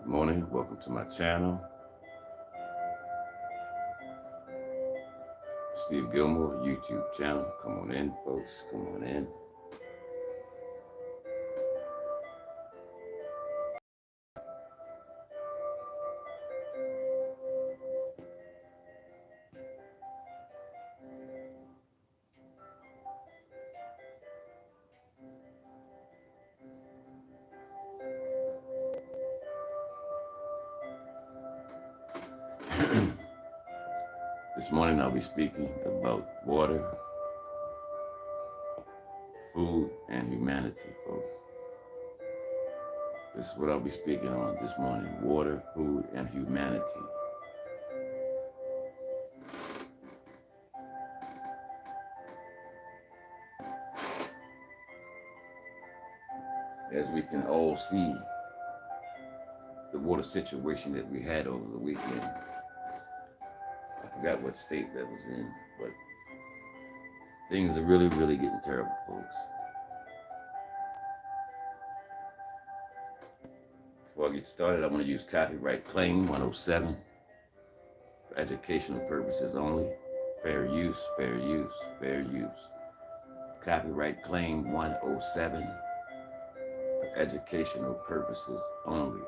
Good morning, welcome to my channel. Steve Gilmore YouTube channel. Come on in, folks, come on in. This morning I'll be speaking about water, food, and humanity, folks. This is what I'll be speaking on this morning: water, food, and humanity. As we can all see, the water situation that we had over the weekend, I forgot what state that was in, but things are really, really getting terrible, folks. Before I get started, I want to use copyright claim 107 for educational purposes only. Fair use, fair use, fair use. Copyright claim 107 for educational purposes only.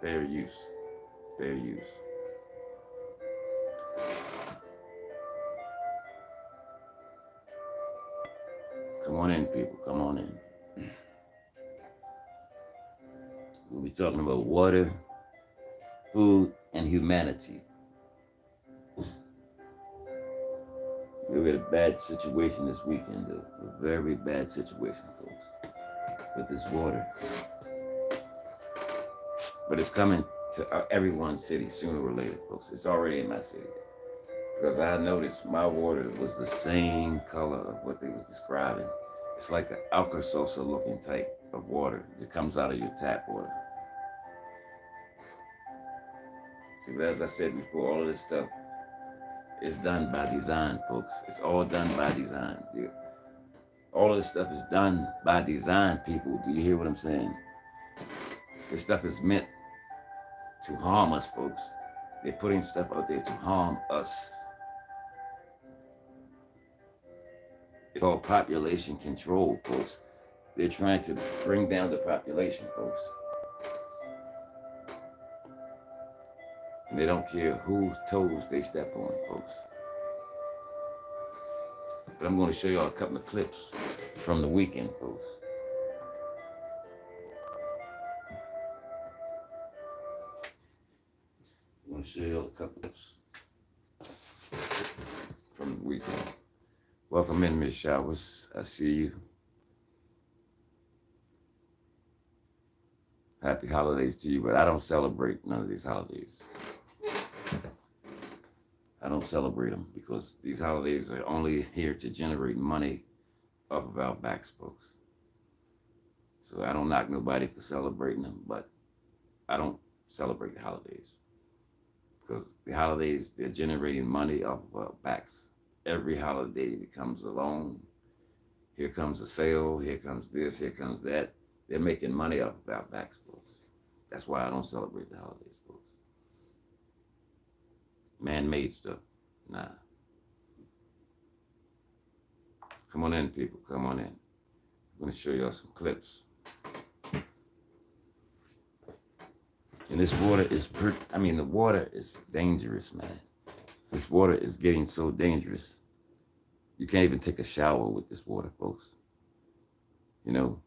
Fair use, fair use. Come on in, people, come on in. We'll be talking about water, food, and humanity. We had a bad situation this weekend, though. A very bad situation, folks, with this water. But it's coming to everyone's city sooner or later, folks. It's already in my city. Because I noticed my water was the same color of what they was describing. It's like an Alka-Seltzer looking type of water that comes out of your tap water. See, but as I said before, all of this stuff is done by design, folks. It's all done by design. All of this stuff is done by design, people. Do you hear what I'm saying? This stuff is meant to harm us, folks. They're putting stuff out there to harm us. It's all population control, folks. They're trying to bring down the population, folks. And they don't care whose toes they step on, folks. But I'm going to show y'all a couple of clips from the weekend, folks. I'm going to show y'all a couple of clips from the weekend. Welcome in, Miss Showers. I see you. Happy holidays to you, but I don't celebrate none of these holidays. I don't celebrate them because these holidays are only here to generate money off of our backs, folks. So I don't knock nobody for celebrating them, but I don't celebrate the holidays because the holidays, they're generating money off of our backs. Every holiday that comes along, here comes a sale, here comes this, here comes that. They're making money off of our backs, folks. That's why I don't celebrate the holidays, folks. Man-made stuff, nah. Come on in, people, come on in. I'm gonna show y'all some clips. And this water is, the water is dangerous, man. This water is getting so dangerous. You can't even take a shower with this water, folks. You know,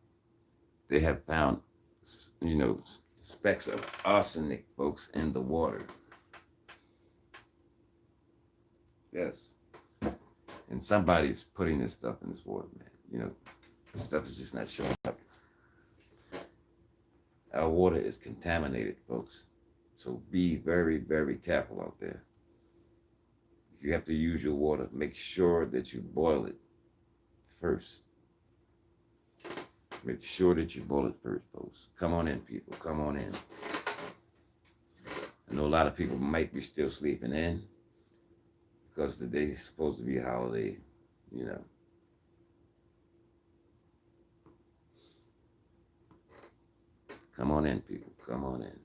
they have found, specks of arsenic, folks, in the water. Yes. And somebody's putting this stuff in this water, man. This stuff is just not showing up. Our water is contaminated, folks. So be very, very careful out there. If you have to use your water, make sure that you boil it first. Make sure that you boil it first, folks. Come on in, people. Come on in. I know a lot of people might be still sleeping in because the day is supposed to be a holiday, Come on in, people. Come on in.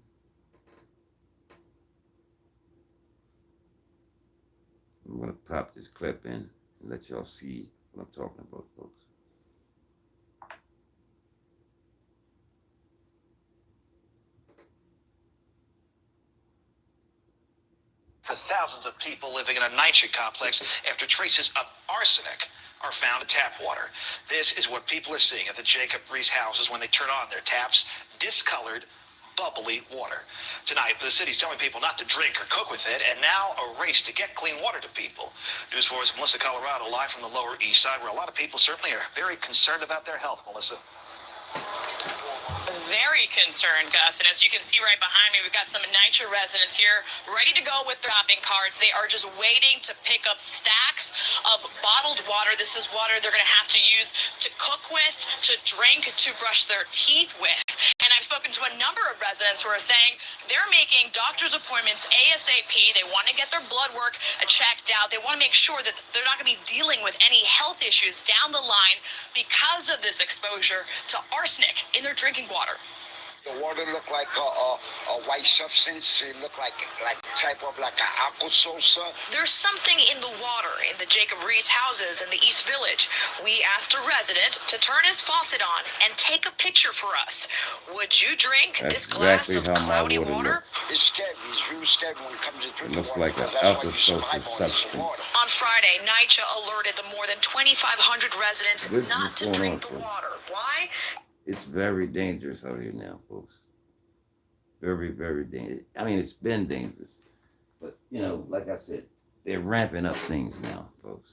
I'm going to pop this clip in and let y'all see what I'm talking about, folks. For thousands of people living in a NYCHA complex after traces of arsenic are found in tap water. This is what people are seeing at the Jacob Reese houses when they turn on their taps: discolored, bubbly water. Tonight, the city's telling people not to drink or cook with it, and now a race to get clean water to people. News 4's Melissa Colorado, live from the Lower East Side, where a lot of people certainly are very concerned about their health. Melissa. Very concerned, Gus. And as you can see right behind me, we've got some NYCHA residents here ready to go with their shopping carts. They are just waiting to pick up stacks of bottled water. This is water they're going to have to use to cook with, to drink, to brush their teeth with. And I've spoken to a number of residents who are saying they're making doctor's appointments ASAP. They want to get their blood work checked out. They want to make sure that they're not going to be dealing with any health issues down the line because of this exposure to arsenic in their drinking water. The water looked like a white substance. It looked like type of like an aqua salsa. There's something in the water in the Jacob Reese houses in the East Village. We asked a resident to turn his faucet on and take a picture for us. Would you drink this glass of cloudy water? It's scary. It's real scary when it comes to drinking It looks water, like an because that's why alka you salsa survive on substance. water. On Friday, NYCHA alerted the more than 2,500 residents This is not to going drink on, the folks. water. Why? It's very dangerous out here now, folks. Very, very dangerous. I mean, it's been dangerous. But, you know, like I said, they're ramping up things now, folks.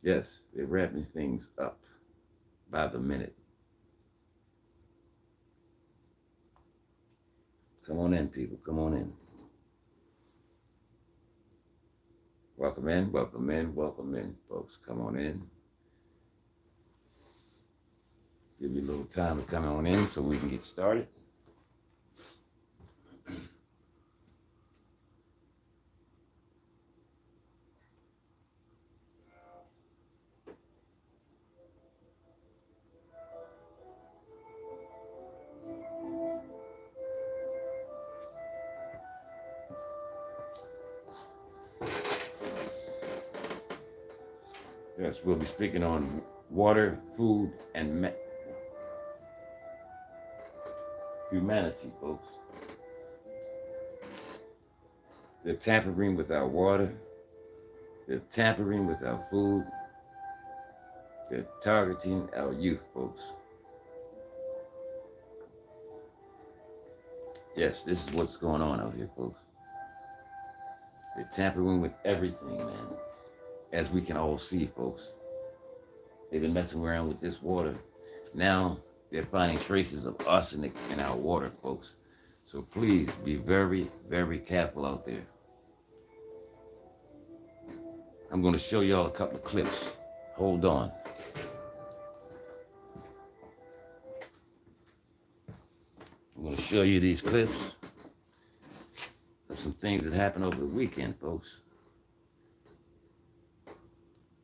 Yes, they're ramping things up by the minute. Come on in, people. Come on in. Welcome in, welcome in, welcome in, folks. Come on in. Give you a little time to come on in so we can get started. Yes, we'll be speaking on water, food, and humanity, folks. They're tampering with our water. They're tampering with our food. They're targeting our youth, folks. Yes, this is what's going on out here, folks. They're tampering with everything, man. As we can all see, folks. They've been messing around with this water. Now, they're finding traces of arsenic in our water, folks. So please be very, very careful out there. I'm going to show y'all a couple of clips. Hold on. I'm going to show you these clips of some things that happened over the weekend, folks.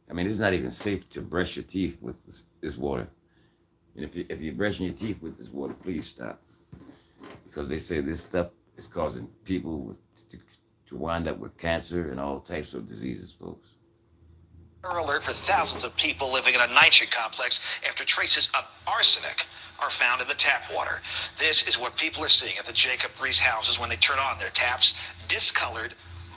I mean, it's not even safe to brush your teeth with this water. And if you're brushing your teeth with this water, please stop. Because they say this stuff is causing people to wind up with cancer and all types of diseases, folks. Alert for thousands of people living in a NYCHA complex after traces of arsenic are found in the tap water. This is what people are seeing at the Jacob Reese houses when they turn on their taps: discolored,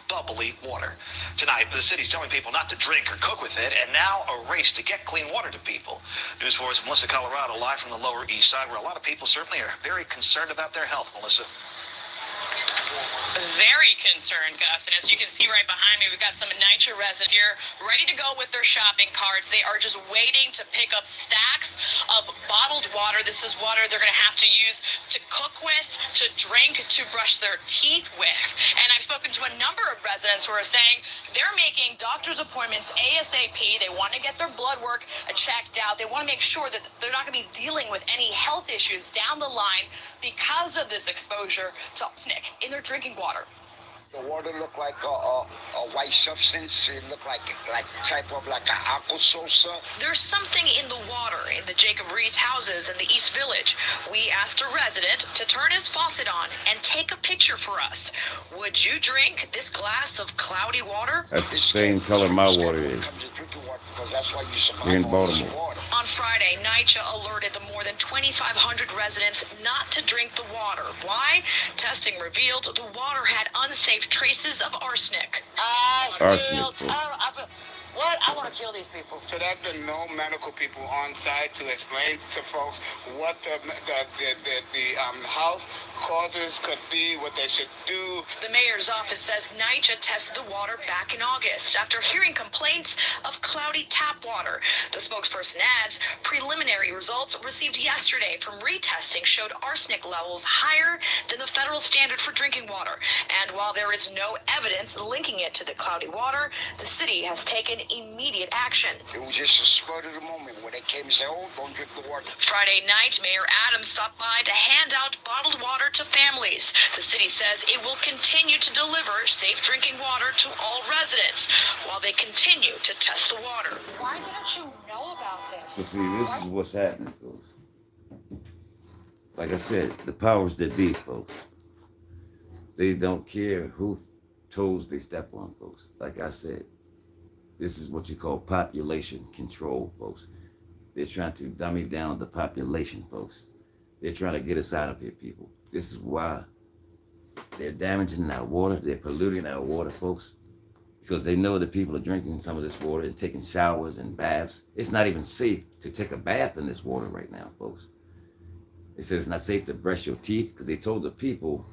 bubbly water. Tonight, the city's telling people not to drink or cook with it, and now a race to get clean water to people. News 4's Melissa Colorado, live from the Lower East Side, where a lot of people certainly are very concerned about their health. Melissa. Very concerned, Gus. And as you can see right behind me, we've got some NYCHA residents here ready to go with their shopping carts. They are just waiting to pick up stacks of bottled water. This is water they're going to have to use to cook with, to drink, to brush their teeth with. And I've spoken to a number of residents who are saying they're making doctor's appointments ASAP. They want to get their blood work checked out. They want to make sure that they're not going to be dealing with any health issues down the line because of this exposure to arsenic in their drinking water. The water looked like a white substance. It looked like type of like an aqua salsa. There's something in the water in the Jacob Reese houses in the East Village. We asked a resident to turn his faucet on and take a picture for us. Would you drink this glass of cloudy water? That's the same color my water is here in Baltimore. On Friday, NYCHA alerted the more than 2,500 residents not to drink the water. Why? Testing revealed the water had unsafe traces of arsenic. Arsenic. What? I want to kill these people. So there's been no medical people on site to explain to folks what the health causes could be, what they should do. The mayor's office says NYCHA tested the water back in August after hearing complaints of cloudy tap water. The spokesperson adds preliminary results received yesterday from retesting showed arsenic levels higher than the federal standard for drinking water. And while there is no evidence linking it to the cloudy water, the city has taken immediate action. It was just a spur of the moment where they came and said, oh, don't drink the water. Friday night, Mayor Adams stopped by to hand out bottled water to families. The city says it will continue to deliver safe drinking water to all residents while they continue to test the water. Why didn't you know about this? So see, this is what's happening, folks. Like I said, the powers that be, folks, they don't care who toes they step on, folks. Like I said, this is what you call population control, folks. They're trying to dummy down the population, folks. They're trying to get us out of here, people. This is why they're damaging our water. They're polluting our water, folks, because they know that people are drinking some of this water and taking showers and baths. It's not even safe to take a bath in this water right now, folks. It says it's not safe to brush your teeth because they told the people,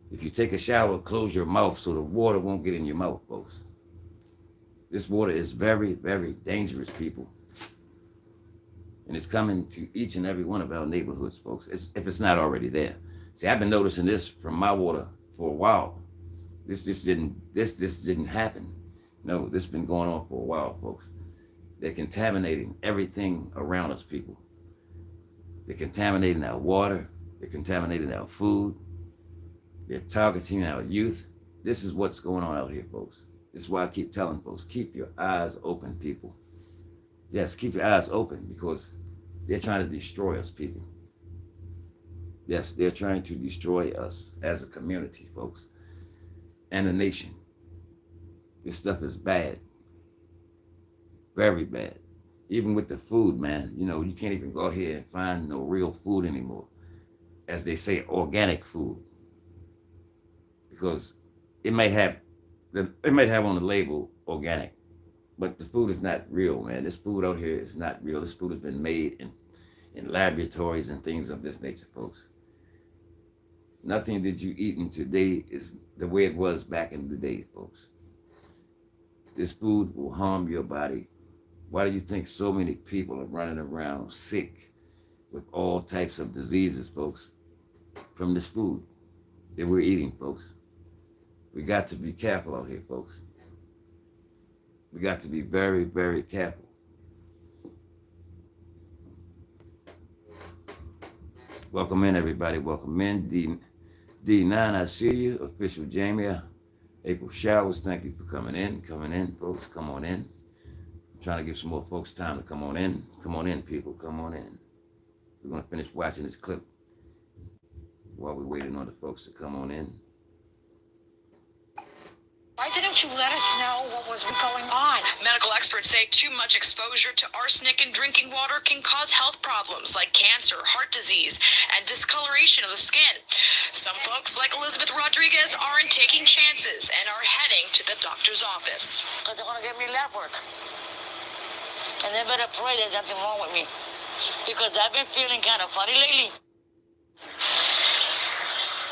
if you take a shower, close your mouth so the water won't get in your mouth, folks. This water is very, very dangerous, people. And it's coming to each and every one of our neighborhoods, folks, if it's not already there. See, I've been noticing this from my water for a while. This didn't happen. No, this has been going on for a while, folks. They're contaminating everything around us, people. They're contaminating our water. They're contaminating our food. They're targeting our youth. This is what's going on out here, folks. This is why I keep telling folks, keep your eyes open, people. Yes, keep your eyes open because they're trying to destroy us, people. Yes, they're trying to destroy us as a community, folks, and a nation. This stuff is bad. Very bad. Even with the food, man, you know, you can't even go out here and find no real food anymore. As they say, organic food. Because it may have on the label organic, but the food is not real, man. This food out here is not real. This food has been made in laboratories and things of this nature, folks. Nothing that you eating today is the way it was back in the day, folks. This food will harm your body. Why do you think so many people are running around sick with all types of diseases, folks, from this food that we're eating, folks? We got to be careful out here, folks. We got to be very, very careful. Welcome in, everybody. Welcome in. D9, I see you. Official Jamie. April Showers, thank you for coming in. Coming in, folks. Come on in. I'm trying to give some more folks time to come on in. Come on in, people. Come on in. We're going to finish watching this clip while we're waiting on the folks to come on in. Why didn't you let us know what was going on? Medical experts say too much exposure to arsenic in drinking water can cause health problems like cancer, heart disease, and discoloration of the skin. Some folks, like Elizabeth Rodriguez, aren't taking chances and are heading to the doctor's office. Because they're going to give me lab work. And they better pray there's nothing wrong with me. Because I've been feeling kind of funny lately.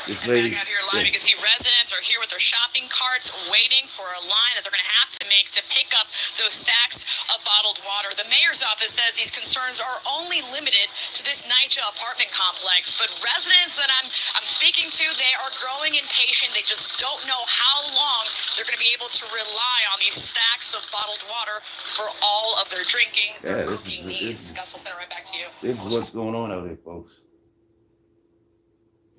This And lady's, back out here live, you can see residents are here with their shopping carts waiting for a line that they're going to have to make to pick up those stacks of bottled water. The mayor's office says these concerns are only limited to this NYCHA apartment complex, but residents that I'm speaking to, they are growing impatient. They just don't know how long they're going to be able to rely on these stacks of bottled water for all of their drinking, their cooking needs. Gus, we'll send it right back to you. This is what's going on out here, folks.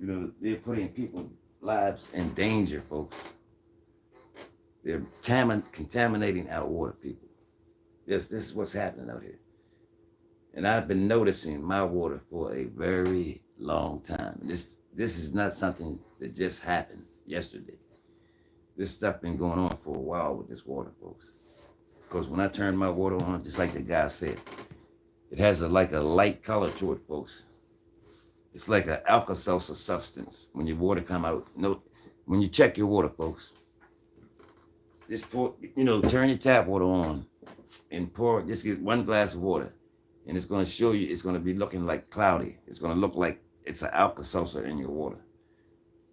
You know, they're putting people's lives in danger, folks. They're contaminating our water, people. Yes, this is what's happening out here. And I've been noticing my water for a very long time. This is not something that just happened yesterday. This stuff been going on for a while with this water, folks. Because when I turn my water on, just like the guy said, it has like a light color to it, folks. It's like an Alka-Seltzer substance. When your water come out, when you check your water, folks, just pour, turn your tap water on and pour, just get 1 glass of water. And it's going to show you, it's going to be looking like cloudy. It's going to look like it's an Alka-Seltzer in your water.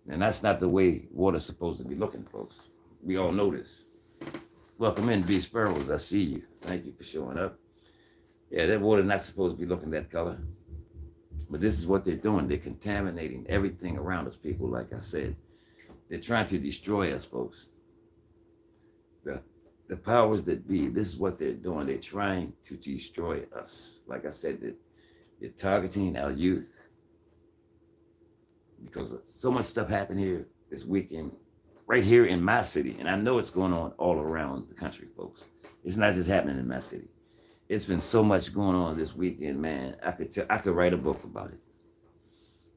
And that's not the way water's supposed to be looking, folks. We all know this. Welcome in, B Sparrows. I see you. Thank you for showing up. Yeah, that water's not supposed to be looking that color. But this is what they're doing. They're contaminating everything around us, people, like I said. They're trying to destroy us, folks. The powers that be, this is what they're doing. They're trying to destroy us. Like I said, they're targeting our youth. Because so much stuff happened here this weekend, right here in my city. And I know it's going on all around the country, folks. It's not just happening in my city. It's been so much going on this weekend, man. I could write a book about it.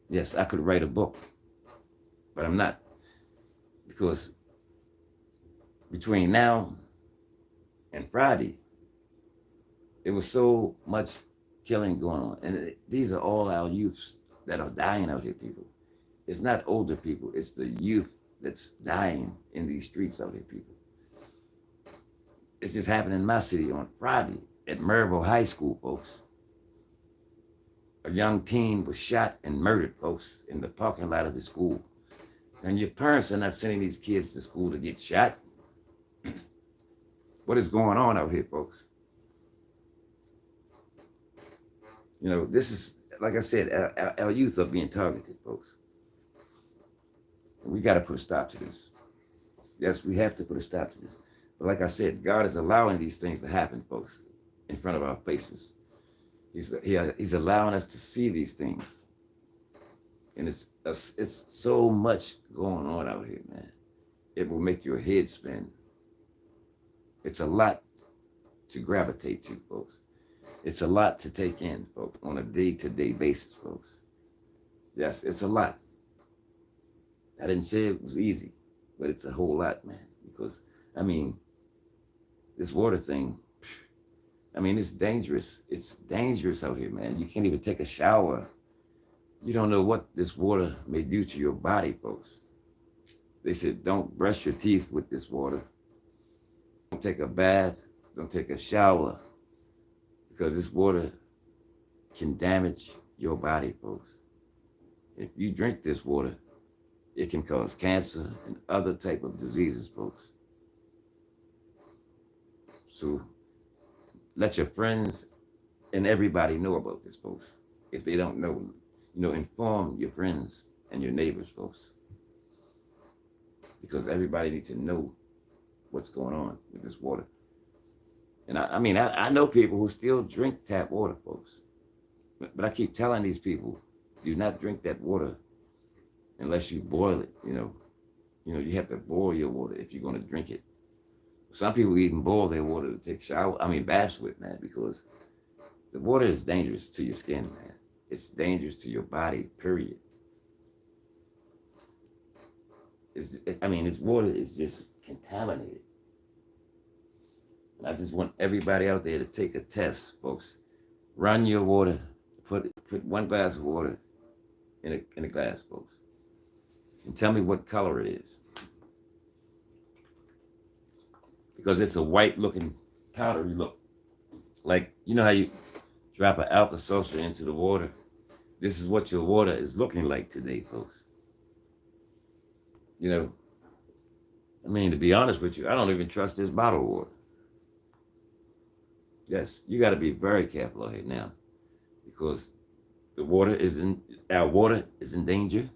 Yes, I could write a book. But I'm not. Because between now and Friday, there was so much killing going on. And these are all our youths that are dying out here, people. It's not older people. It's the youth that's dying in these streets out here, people. It's just happened in my city on Friday at Maryville High School, folks. A young teen was shot and murdered, folks, in the parking lot of his school. And your parents are not sending these kids to school to get shot. What is going on out here, folks? This is, like I said, our youth are being targeted, folks. And we got to put a stop to this. Yes, we have to put a stop to this. But like I said, God is allowing these things to happen, folks, in front of our faces. He's allowing us to see these things. And it's so much going on out here, man. It will make your head spin. It's a lot to gravitate to, folks. It's a lot to take in, folks, on a day-to-day basis, folks. Yes, it's a lot. I didn't say it was easy, but it's a whole lot, man. Because, this water thing, it's dangerous. It's dangerous out here, man. You can't even take a shower. You don't know what this water may do to your body, folks. They said, don't brush your teeth with this water. Don't take a bath. Don't take a shower. Because this water can damage your body, folks. If you drink this water, it can cause cancer and other type of diseases, folks. So let your friends and everybody know about this, folks. If they don't know, inform your friends and your neighbors, folks. Because everybody needs to know what's going on with this water. And I know people who still drink tap water, folks. But I keep telling these people, do not drink that water unless you boil it, you have to boil your water if you're going to drink it. Some people even boil their water to take baths with, man, because the water is dangerous to your skin, man. It's dangerous to your body, period. This water is just contaminated. And I just want everybody out there to take a test, folks. Run your water, put 1 glass of water in a glass, folks. And tell me what color it is. Because it's a white looking powdery look. Like, you know how you drop an Alka-Seltzer into the water? This is what your water is looking like today, folks. To be honest with you, I don't even trust this bottled water. Yes, you got to be very careful out here now. Because our water is in danger.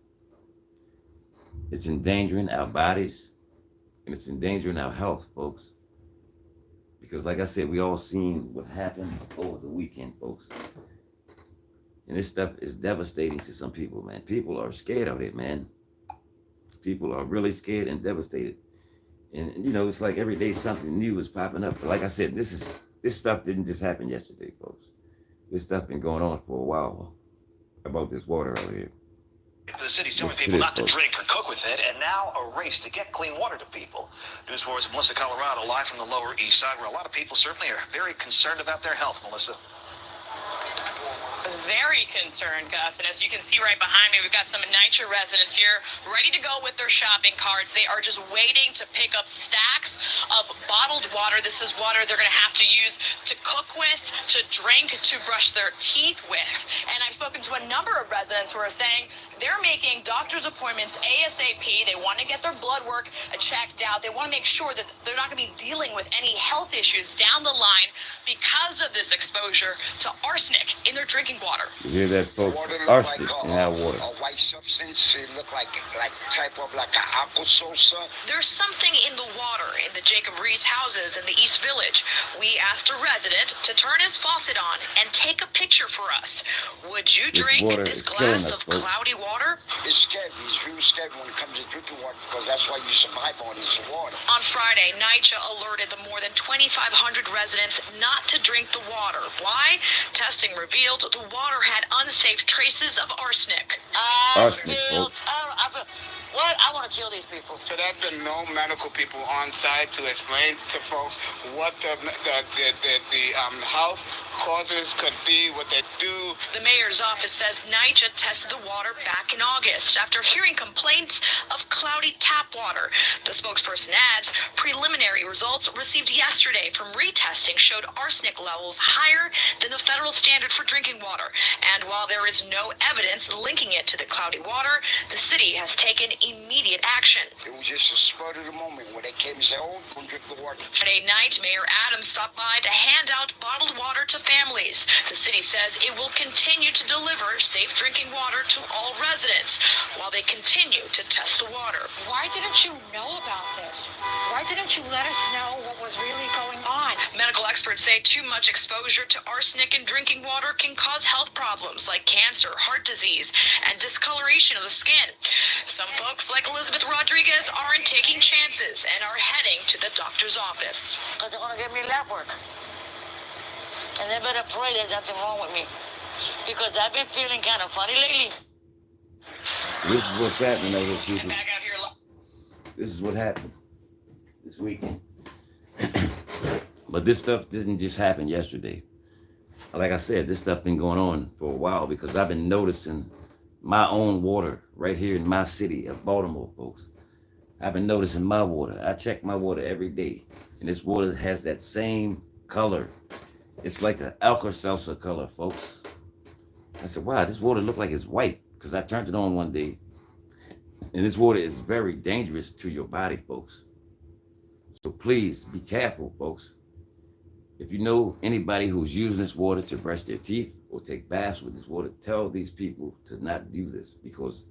It's endangering our bodies. And it's endangering our health, folks. Because like I said, we all seen what happened over the weekend, folks. And this stuff is devastating to some people, man. People are scared out here, man. People are really scared and devastated. And you know, it's like every day something new is popping up. But like I said, this stuff didn't just happen yesterday, folks. This stuff been going on for a while about this water out here. The city's telling Listen to people this, not to folks. drink or cook with it, and now a race to get clean water to people. News 4's Melissa Colorado, live from the Lower East Side, where a lot of people certainly are very concerned about their health, Melissa. Very concerned, Gus. And as you can see right behind me, we've got some NYCHA residents here ready to go with their shopping carts. They are just waiting to pick up stacks of bottled water. This is water they're going to have to use to cook with, to drink, to brush their teeth with. And I've spoken to a number of residents who are saying they're making doctor's appointments ASAP. They want to get their blood work checked out. They want to make sure that they're not going to be dealing with any health issues down the line because of this exposure to arsenic in their drinking water. You hear that, folks? Water look Arsenic like in our water. a white substance. It look like type of like an aquasosa. There's something in the water in the Jacob Reese houses in the East Village. We asked a resident to turn his faucet on and take a picture for us. Would you This drink water this is killing glass us, of folks. cloudy water? It's scary. It's real scary when it comes to drinking water because that's why you survive on is water. On Friday, NYCHA alerted the more than 2,500 residents not to drink the water. Why? Testing revealed the water had unsafe traces of arsenic. Arsenic, folks. What? I want to kill these people. So there's been no medical people on site to explain to folks what the health causes could be, what they do. The mayor's office says NYCHA tested the water back in August after hearing complaints of cloudy tap water. The spokesperson adds preliminary results received yesterday from retesting showed arsenic levels higher than the federal standard for drinking water. And while there is no evidence linking it to the cloudy water, the city has taken immediate action. It was just a spur of the moment when they came and said, "Oh, don't drink the water." Friday night, Mayor Adams stopped by to hand out bottled water to families. The city says it will continue to deliver safe drinking water to all residents while they continue to test the water. Why didn't you know about this? Why didn't you let us know what was really going on? Medical experts say too much exposure to arsenic in drinking water can cause health problems like cancer, heart disease, and discoloration of the skin. Some folks, like Elizabeth Rodriguez, aren't taking chances and are heading to the doctor's office. Because they're going to give me lab work. And they better pray there's nothing wrong with me. Because I've been feeling kind of funny lately. So this is what's happening over here, people. Back out here. This is what happened this weekend. But this stuff didn't just happen yesterday. Like I said, this stuff been going on for a while because I've been noticing my own water right here in my city of Baltimore, folks. I've been noticing my water. I check my water every day, and this water has that same color. It's like an Alka-Seltzer color, folks. I said, wow, this water look like it's white because I turned it on one day. And this water is very dangerous to your body, folks. So please be careful, folks. If you know anybody who's using this water to brush their teeth or take baths with this water, tell these people to not do this because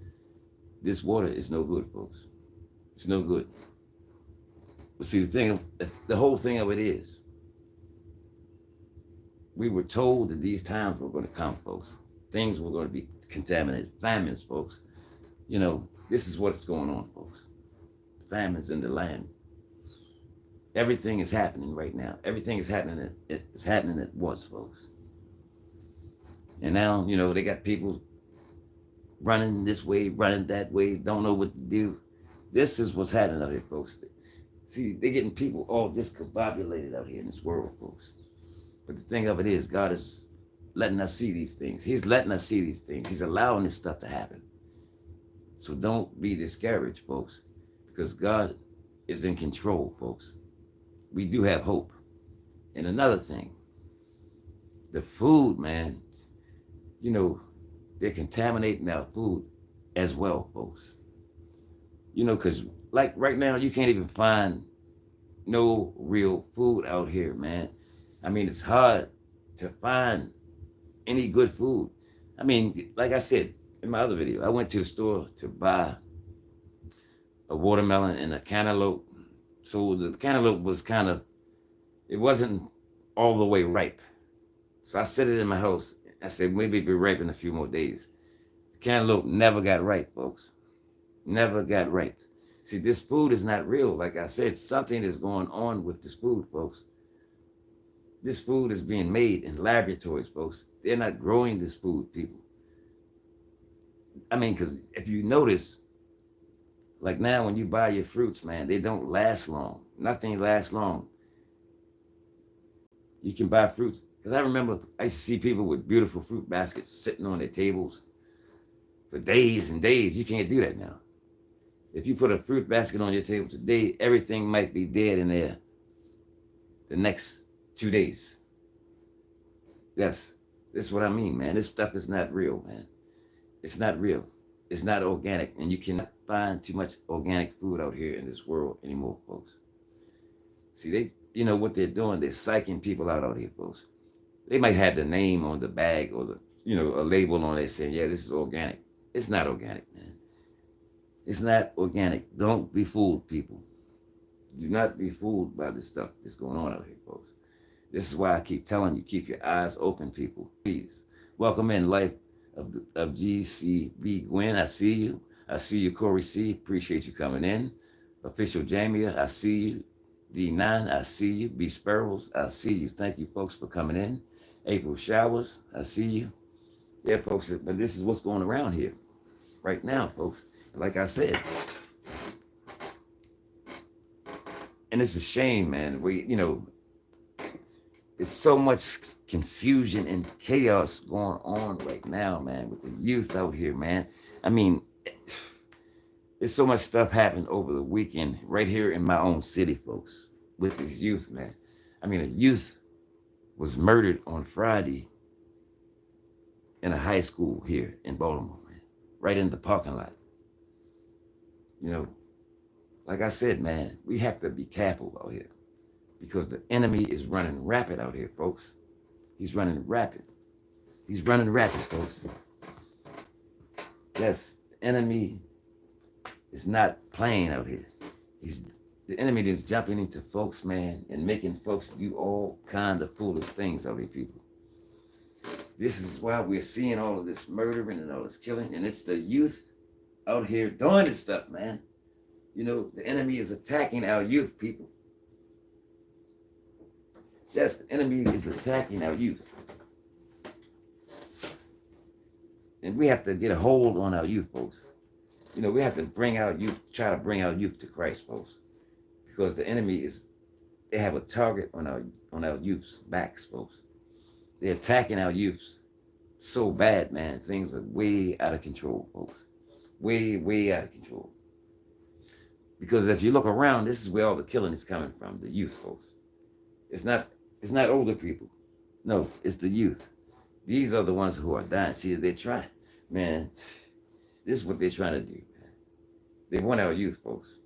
this water is no good, folks. It's no good. But see, the whole thing of it is, we were told that these times were going to come, folks. Things were going to be contaminated. Famines, folks. You know, this is what's going on, folks. Famines in the land. Everything is happening right now. Everything is happening. It's happening at once, folks. And now, you know, they got people running this way, running that way, don't know what to do. This is what's happening out here, folks. See, they're getting people all discombobulated out here in this world, folks. But the thing of it is, God is letting us see these things. He's letting us see these things. He's allowing this stuff to happen. So don't be discouraged, folks, because God is in control, folks. We do have hope. And another thing, the food, man, you know, they're contaminating our food as well, folks. You know, because like right now, you can't even find no real food out here, man. I mean, it's hard to find any good food. I mean, like I said in my other video, I went to the store to buy a watermelon and a cantaloupe. So the cantaloupe was it wasn't all the way ripe. So I set it in my house. I said, maybe it'll be ripe in a few more days. The cantaloupe never got ripe, folks. Never got ripe. See, this food is not real. Like I said, something is going on with this food, folks. This food is being made in laboratories, folks. They're not growing this food, people. I mean, because if you notice, like now when you buy your fruits, man, they don't last long. Nothing lasts long. You can buy fruits. Because I remember I used to see people with beautiful fruit baskets sitting on their tables for days and days. You can't do that now. If you put a fruit basket on your table today, everything might be dead in there the next 2 days. Yes, this is what I mean, man. This stuff is not real, man. It's not real. It's not organic. And you cannot find too much organic food out here in this world anymore, folks. See, you know what they're doing? They're psyching people out here, folks. They might have the name on the bag or the, a label on it saying, yeah, this is organic. It's not organic, man. It's not organic. Don't be fooled, people. Do not be fooled by this stuff that's going on out here, folks. This is why I keep telling you, keep your eyes open, people. Please. Welcome in, Life of GCB Gwen. I see you. I see you, Corey C. Appreciate you coming in. Official Jamia, I see you. D9, I see you. B Sparrows, I see you. Thank you, folks, for coming in. April Showers, I see you. Yeah, folks, but this is what's going around here right now, folks. Like I said, and it's a shame, man. It's so much confusion and chaos going on right now, man, with the youth out here, man. I mean, there's so much stuff happened over the weekend right here in my own city, folks, with these youth, man. I mean, a youth was murdered on Friday in a high school here in Baltimore, man, right in the parking lot. Like I said, man, we have to be careful out here because the enemy is running rapid out here, folks. He's running rapid. He's running rapid, folks. Yes, the enemy is not playing out here. The enemy is jumping into folks, man, and making folks do all kind of foolish things out here, people. This is why we're seeing all of this murdering and all this killing, and it's the youth out here doing this stuff, man. The enemy is attacking our youth, people. Yes, the enemy is attacking our youth. And we have to get a hold on our youth, folks. We have to try to bring our youth to Christ, folks. Because the enemy they have a target on our youth's backs, folks. They're attacking our youths so bad, man. Things are way out of control, folks. Way, way out of control. Because if you look around, this is where all the killing is coming from, the youth, folks. It's not older people. No, it's the youth. These are the ones who are dying. See, they're trying, man, this is what they're trying to do, man. They want our youth, folks.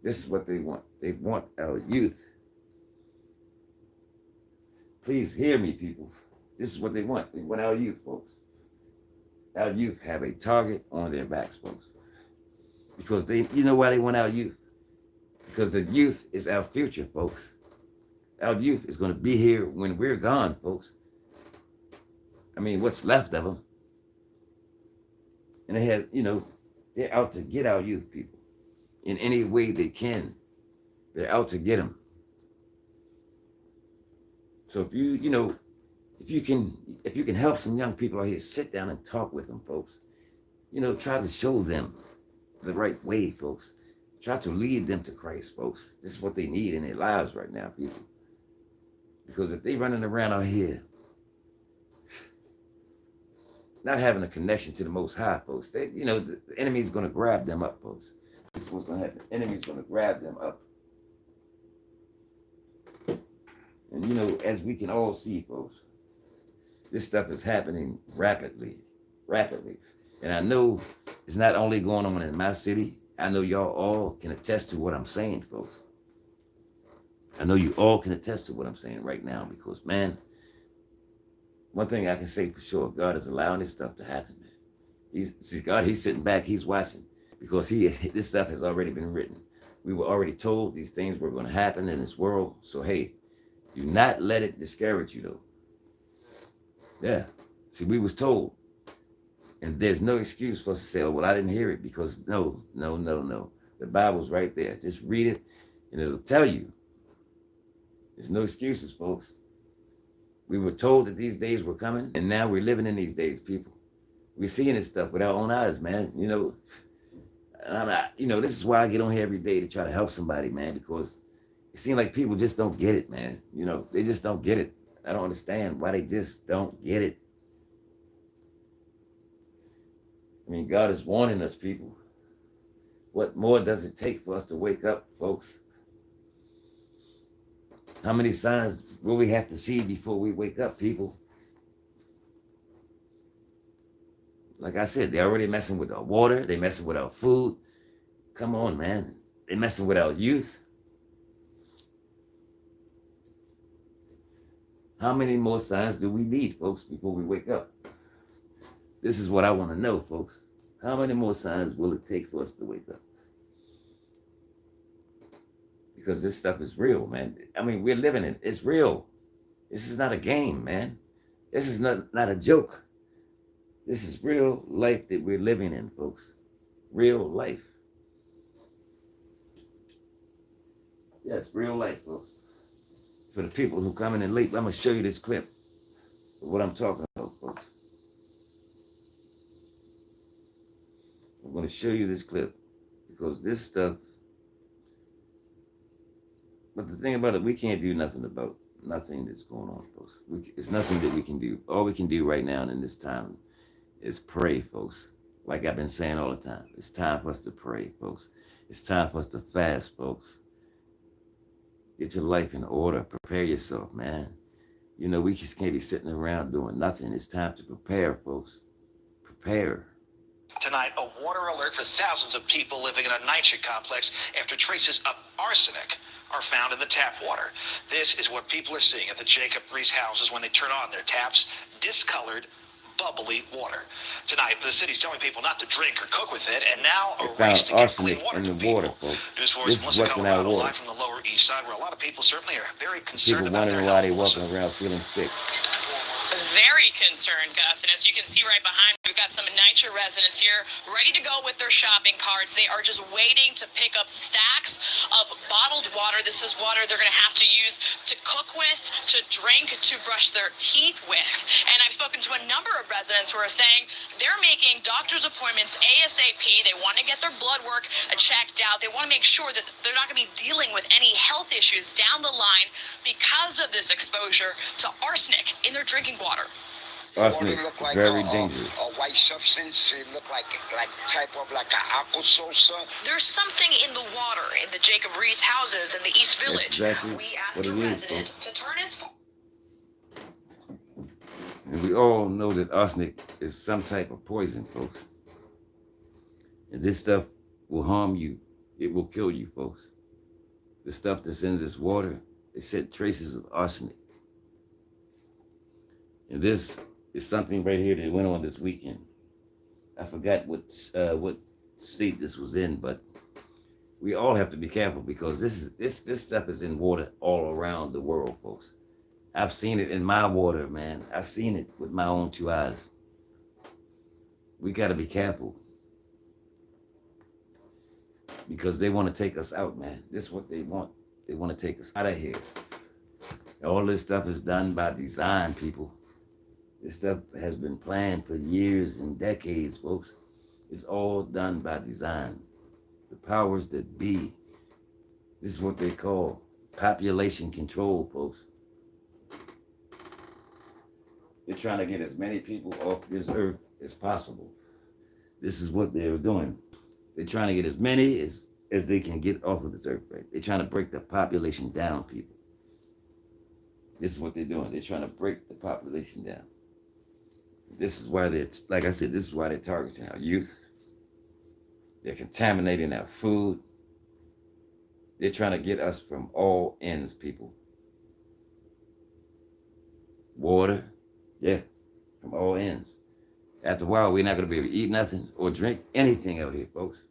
This is what they want. They want our youth. Please hear me, people. This is what they want. They want our youth, folks. Our youth have a target on their backs, folks. Because you know why they want our youth? Because the youth is our future, folks. Our youth is going to be here when we're gone, folks. I mean, what's left of them. And they're out to get our youth, people. In any way they can. They're out to get them. So if you can help some young people out here, sit down and talk with them, folks. Try to show them the right way, folks. Try to lead them to Christ, folks. This is what they need in their lives right now, people. Because if they running around out here not having a connection to the Most High, folks, the enemy's going to grab them up, folks. This is what's going to happen. The enemy's going to grab them up. And, as we can all see, folks, this stuff is happening rapidly. And I know it's not only going on in my city. I know y'all all can attest to what I'm saying, folks. I know you all can attest to what I'm saying right now because, man, one thing I can say for sure, God is allowing this stuff to happen, man. He's sitting back, he's watching because this stuff has already been written. We were already told these things were going to happen in this world. So, hey, do not let it discourage you, though. Yeah. See, we was told. And there's no excuse for us to say, oh, well, I didn't hear it because no. The Bible's right there. Just read it and it'll tell you. There's no excuses, folks. We were told that these days were coming, and now we're living in these days, people. We're seeing this stuff with our own eyes, man. You know, and I'm not, you know, this is why I get on here every day to try to help somebody, man, because it seems like people just don't get it, man. You know, they just don't get it. I don't understand why they just don't get it. I mean, God is warning us, people. What more does it take for us to wake up, folks? How many signs will we have to see before we wake up, people? Like I said, they're already messing with our water. They're messing with our food. Come on, man. They're messing with our youth. How many more signs do we need, folks, before we wake up? This is what I want to know, folks. How many more signs will it take for us to wake up? Because this stuff is real, man. I mean, we're living it. It's real. This is not a game, man. This is not a joke. This is real life that we're living in, folks. Real life. Yes, real life, folks. For the people who come in late, I'm going to show you this clip of what I'm talking about, folks. I'm going to show you this clip because this stuff, but the thing about it, we can't do nothing about nothing that's going on, folks. It's nothing that we can do. All we can do right now in this time is pray, folks. Like I've been saying all the time. It's time for us to pray, folks. It's time for us to fast, folks. Get your life in order. Prepare yourself, man. You know, we just can't be sitting around doing nothing. It's time to prepare, folks. Prepare. Tonight, a water alert for thousands of people living in a NYCHA complex after traces of arsenic are found in the tap water. This is what people are seeing at the Jacob Reese houses when they turn on their taps: discolored, bubbly water. Tonight, the city's telling people not to drink or cook with it, and now a race to get clean water to people. News 4's Melissa Colorado live from the Lower East Side, where a lot of people certainly are very concerned about their health. People wondering why they walking around feeling sick. Very concerned, Gus. And as you can see right behind me, we've got some NYCHA residents here ready to go with their shopping carts. They are just waiting to pick up stacks of bottled water. This is water they're going to have to use to cook with, to drink, to brush their teeth with. And I've spoken to a number of residents who are saying they're making doctor's appointments ASAP. They want to get their blood work checked out. They want to make sure that they're not going to be dealing with any health issues down the line because of this exposure to arsenic in their drinking water. Arsenic, Look like very dangerous. A white substance. It look like type of like an alcohol. There's something in the water in the Jacob Reese houses in the East Village. Exactly we asked a resident to turn his phone. And we all know that arsenic is some type of poison, folks. And this stuff will harm you. It will kill you, folks. The stuff that's in this water, it said traces of arsenic. And this is something right here that went on this weekend. I forgot what state this was in, but we all have to be careful because this stuff is in water all around the world, folks. I've seen it in my water, man. I've seen it with my own two eyes. We got to be careful because they want to take us out, man. This is what they want. They want to take us out of here. All this stuff is done by design, people. This stuff has been planned for years and decades, folks. It's all done by design. The powers that be. This is what they call population control, folks. They're trying to get as many people off this earth as possible. This is what they're doing. They're trying to get as many as they can get off of this earth, right? They're trying to break the population down, people. This is what they're doing. They're trying to break the population down. This is why they're, like I said, this is why they're targeting our youth. They're contaminating our food. They're trying to get us from all ends, people. Water, yeah, from all ends. After a while, we're not going to be able to eat nothing or drink anything out here, folks.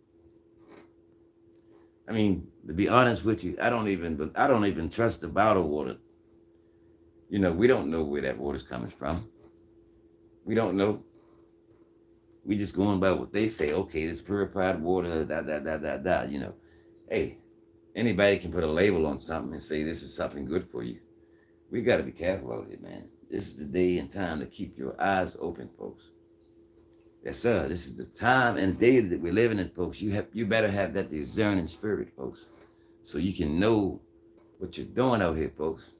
I mean, to be honest with you, I don't even trust the bottled water. You know, we don't know where that water's coming from. We don't know. We just going by what they say. Okay, this purified water, you know. Hey, anybody can put a label on something and say this is something good for you. We got to be careful out here, man. This is the day and time to keep your eyes open, folks. Yes, sir. This is the time and day that we're living in, folks. You better have that discerning spirit, folks, so you can know what you're doing out here, folks.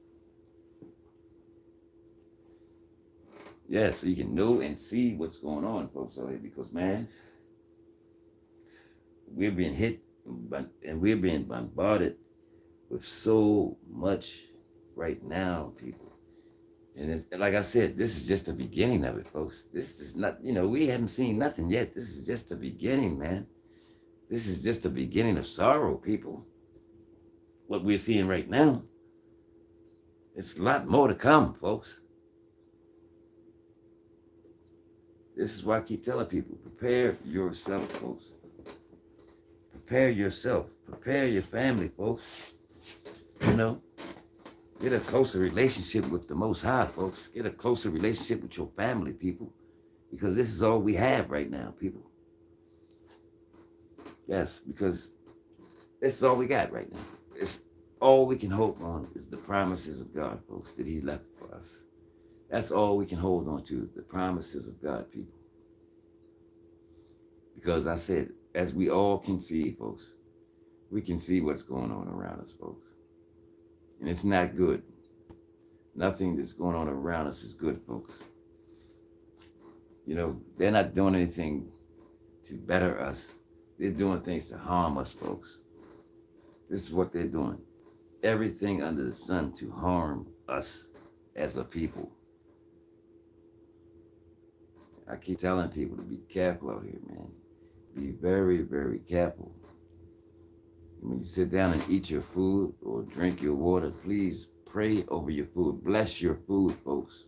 Yeah, so you can know and see what's going on, folks, out here. Because, man, we're being hit and we're being bombarded with so much right now, people. And it's, like I said, this is just the beginning of it, folks. This is not, you know, we haven't seen nothing yet. This is just the beginning, man. This is just the beginning of sorrow, people. What we're seeing right now, it's a lot more to come, folks. This is why I keep telling people, prepare yourself, folks. Prepare yourself. Prepare your family, folks. You know, get a closer relationship with the Most High, folks. Get a closer relationship with your family, people. Because this is all we have right now, people. Yes, because this is all we got right now. It's all we can hope on is the promises of God, folks, that He left for us. That's all we can hold on to, the promises of God, people. Because I said, as we all can see, folks, we can see what's going on around us, folks. And it's not good. Nothing that's going on around us is good, folks. You know, they're not doing anything to better us. They're doing things to harm us, folks. This is what they're doing. Everything under the sun to harm us as a people. I keep telling people to be careful out here, man. Be very, very careful. When you sit down and eat your food or drink your water, please pray over your food. Bless your food, folks.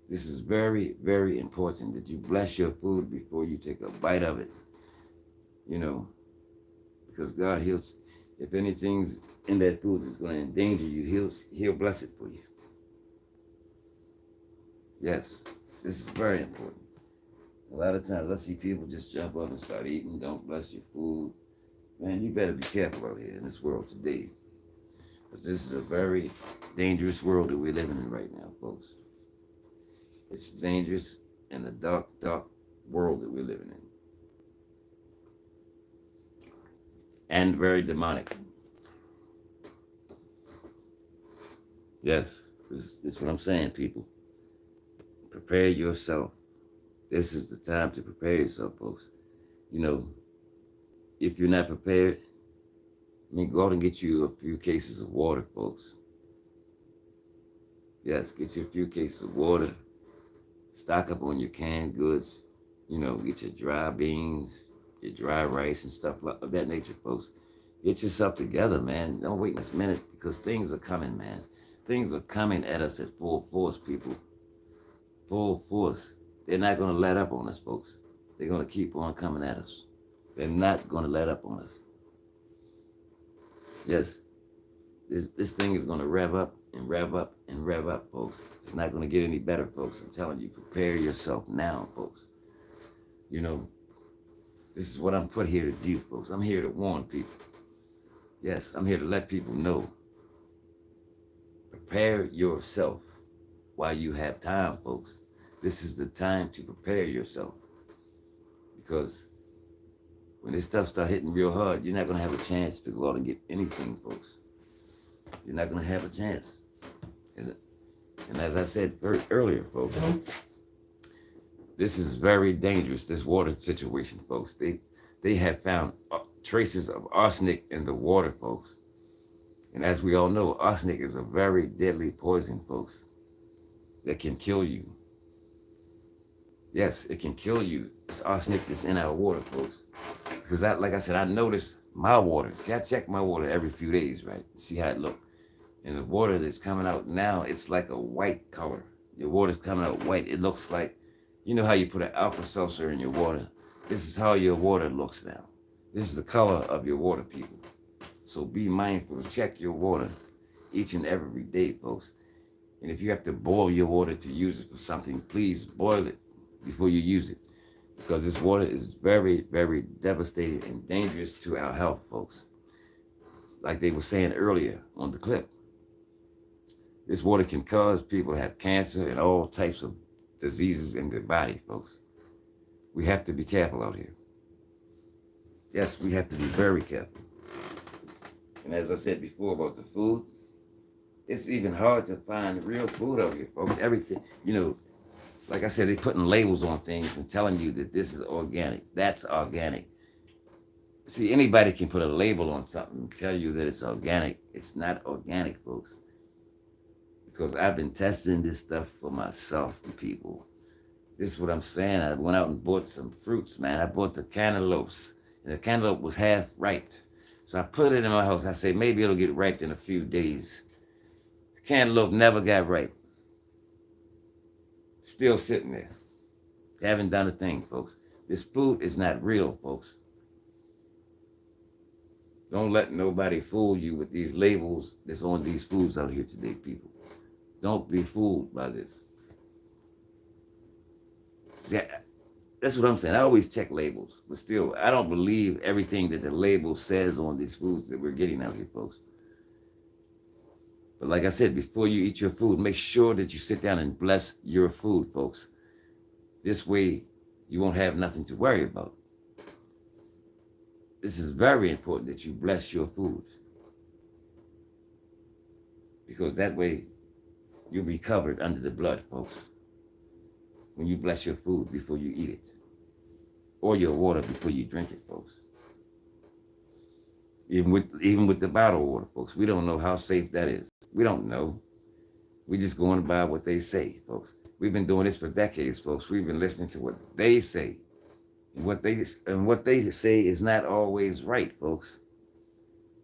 This is very, very important that you bless your food before you take a bite of it. You know, because God, if anything's in that food that's going to endanger you, He'll bless it for you. Yes, this is very important. A lot of times I see people just jump up and start eating, don't bless your food. Man, you better be careful out here in this world today. Because this is a very dangerous world that we're living in right now, folks. It's dangerous in the dark, dark world that we're living in. And very demonic. Yes, this is what I'm saying, people. Prepare yourself. This is the time to prepare yourself, folks. You know, if you're not prepared, go out and get you a few cases of water, folks. Yes, get you a few cases of water. Stock up on your canned goods. You know, get your dry beans, your dry rice and stuff of that nature, folks. Get yourself together, man. Don't wait this minute because things are coming, man. Things are coming at us at full force, people. Full force. They're not going to let up on us, folks. They're going to keep on coming at us. They're not going to let up on us. Yes. This thing is going to rev up and rev up and rev up, folks. It's not going to get any better, folks. I'm telling you, prepare yourself now, folks. You know, this is what I'm put here to do, folks. I'm here to warn people. Yes, I'm here to let people know. Prepare yourself while you have time, folks. This is the time to prepare yourself. Because when this stuff starts hitting real hard, you're not going to have a chance to go out and get anything, folks. You're not going to have a chance. And as I said earlier, folks, this is very dangerous, this water situation, folks. They have found traces of arsenic in the water, folks. And as we all know, arsenic is a very deadly poison, folks, that can kill you. Yes, it can kill you. It's arsenic that's in our water, folks. Because like I said, I noticed my water. See, I check my water every few days, right? See how it looks. And the water that's coming out now, it's like a white color. Your water's coming out white. It looks like, you know how you put an Alka-Seltzer in your water? This is how your water looks now. This is the color of your water, people. So be mindful. Check your water each and every day, folks. And if you have to boil your water to use it for something, please boil it before you use it. because this water is very, very devastating and dangerous to our health, folks. Like they were saying earlier on the clip, this water can cause people to have cancer and all types of diseases in their body, folks. We have to be careful out here. Yes, we have to be very careful. And as I said before about the food, it's even hard to find real food out here, folks. Everything, like I said, they're putting labels on things and telling you that this is organic, that's organic. See, anybody can put a label on something and tell you that it's organic. It's not organic, folks. Because I've been testing this stuff for myself and people. This is what I'm saying. I went out and bought some fruits, man. I bought the cantaloupes, and the cantaloupe was half ripe. So I put it in my house. I said, maybe it'll get ripe in a few days. The cantaloupe never got ripe. Still sitting there. Haven't done a thing, folks. This food is not real, folks. Don't let nobody fool you with these labels that's on these foods out here today, people. Don't be fooled by this. See, that's what I'm saying. I always check labels, but still, I don't believe everything that the label says on these foods that we're getting out here, folks. But like I said, before you eat your food, make sure that you sit down and bless your food, folks. This way, you won't have nothing to worry about. This is very important that you bless your food. Because that way, you'll be covered under the blood, folks. When you bless your food before you eat it. Or your water before you drink it, folks. Even with the bottled water, folks. We don't know how safe that is. We don't know. We're just going by what they say, folks. We've been doing this for decades, folks. We've been listening to what they say. And what they say is not always right, folks.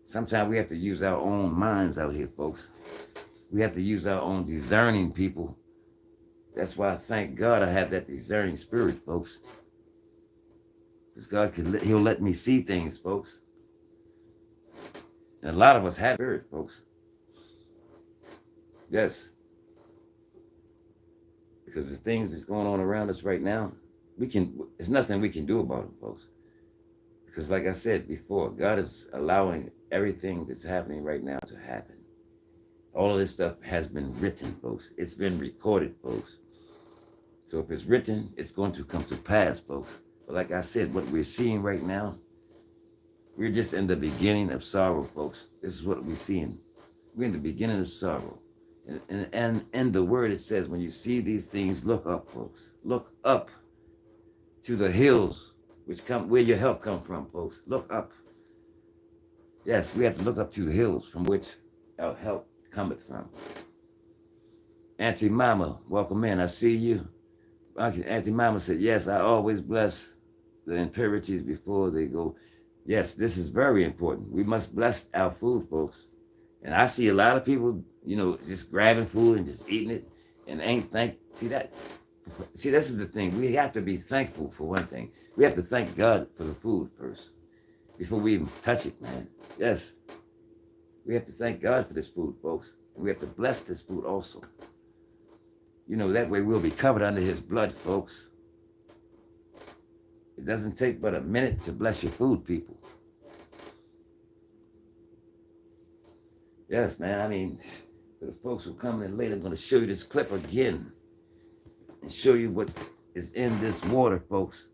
Sometimes we have to use our own minds out here, folks. We have to use our own discerning people. That's why I thank God I have that discerning spirit, folks. Because God He'll let me see things, folks. And a lot of us have spirit, folks. Yes. Because the things that's going on around us right now, there's nothing we can do about them, folks. Because like I said before, God is allowing everything that's happening right now to happen. All of this stuff has been written, folks. It's been recorded, folks. So if it's written, it's going to come to pass, folks. But like I said, what we're seeing right now, we're just in the beginning of sorrow, folks. This is what we're seeing. We're in the beginning of sorrow. And in the word it says, when you see these things, look up, folks. Look up to the hills, where your help come from, folks. Look up. Yes, we have to look up to the hills from which our help cometh from. Auntie Mama, welcome in. I see you. Auntie Mama said, yes, I always bless the impurities before they go. Yes, this is very important. We must bless our food, folks. And I see a lot of people, just grabbing food and just eating it and ain't see, this is the thing. We have to be thankful for one thing. We have to thank God for the food first before we even touch it, man. Yes. We have to thank God for this food, folks. And we have to bless this food also. That way we'll be covered under his blood, folks. It doesn't take but a minute to bless your food, people. Yes, man. For the folks who come in later, I'm going to show you this clip again and show you what is in this water, folks.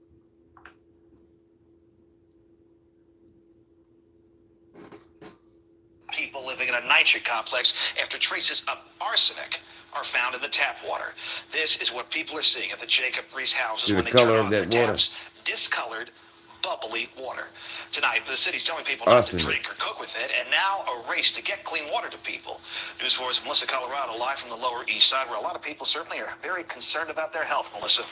People living in a nitrate complex after traces of arsenic are found in the tap water. This is what people are seeing at the Jacob Reese houses See when the they turn color on of their that water? taps. Discolored, bubbly water. Tonight, the city's telling people not to drink or cook with it, and now a race to get clean water to people. News 4's Melissa Colorado, live from the Lower East Side, where a lot of people certainly are very concerned about their health. Melissa.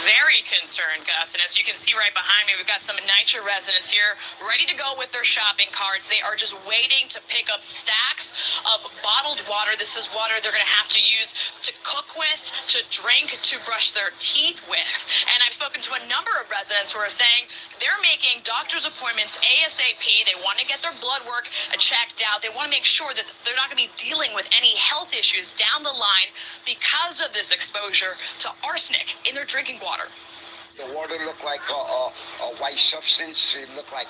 Very concerned, Gus. And as you can see right behind me, we've got some NYCHA residents here ready to go with their shopping carts. They are just waiting to pick up stacks of bottled water. This is water they're going to have to use to cook with, to drink, to brush their teeth with. And I've spoken to a number of residents who are saying they're making doctor's appointments ASAP. They want to get their blood work checked out. They want to make sure that they're not going to be dealing with any health health issues down the line because of this exposure to arsenic in their drinking water. The water looked like a white substance. It looked like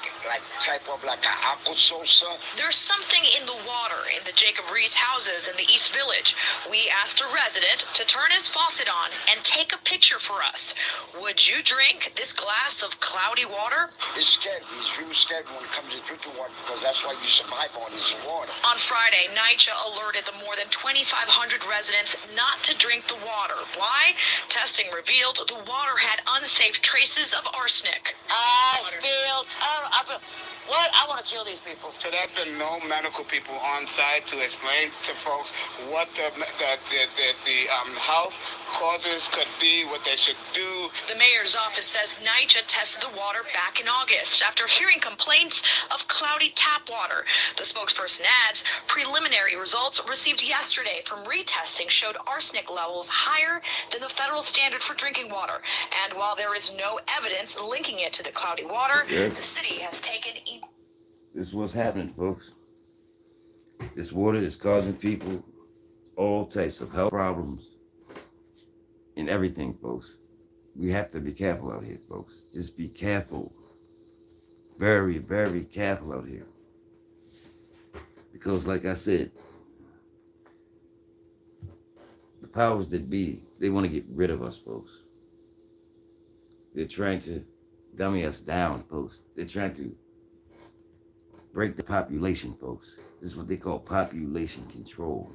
type of like an aqua salsa. There's something in the water in the Jacob Reese houses in the East Village. We asked a resident to turn his faucet on and take a picture for us. Would you drink this glass of cloudy water? It's scary. It's real scary when it comes to drinking water because that's why you survive on is water. On Friday, NYCHA alerted the more than 2,500 residents not to drink the water. Why? Testing revealed the water had unsafe traces of arsenic. I feel terrible. What? I want to kill these people. So there's been no medical people on site to explain to folks what the health causes could be, what they should do. The mayor's office says NYCHA tested the water back in August after hearing complaints of cloudy tap water. The spokesperson adds preliminary results received yesterday from retesting showed arsenic levels higher than the federal standard for drinking water. And while there is no evidence linking it to the cloudy water, the city has taken... This is what's happening, folks. This water is causing people all types of health problems and everything, folks. We have to be careful out here, folks. Just be careful. Very, very careful out here. Because like I said, the powers that be, they want to get rid of us, folks. They're trying to dummy us down, folks. They're trying to break the population, folks. This is what they call population control.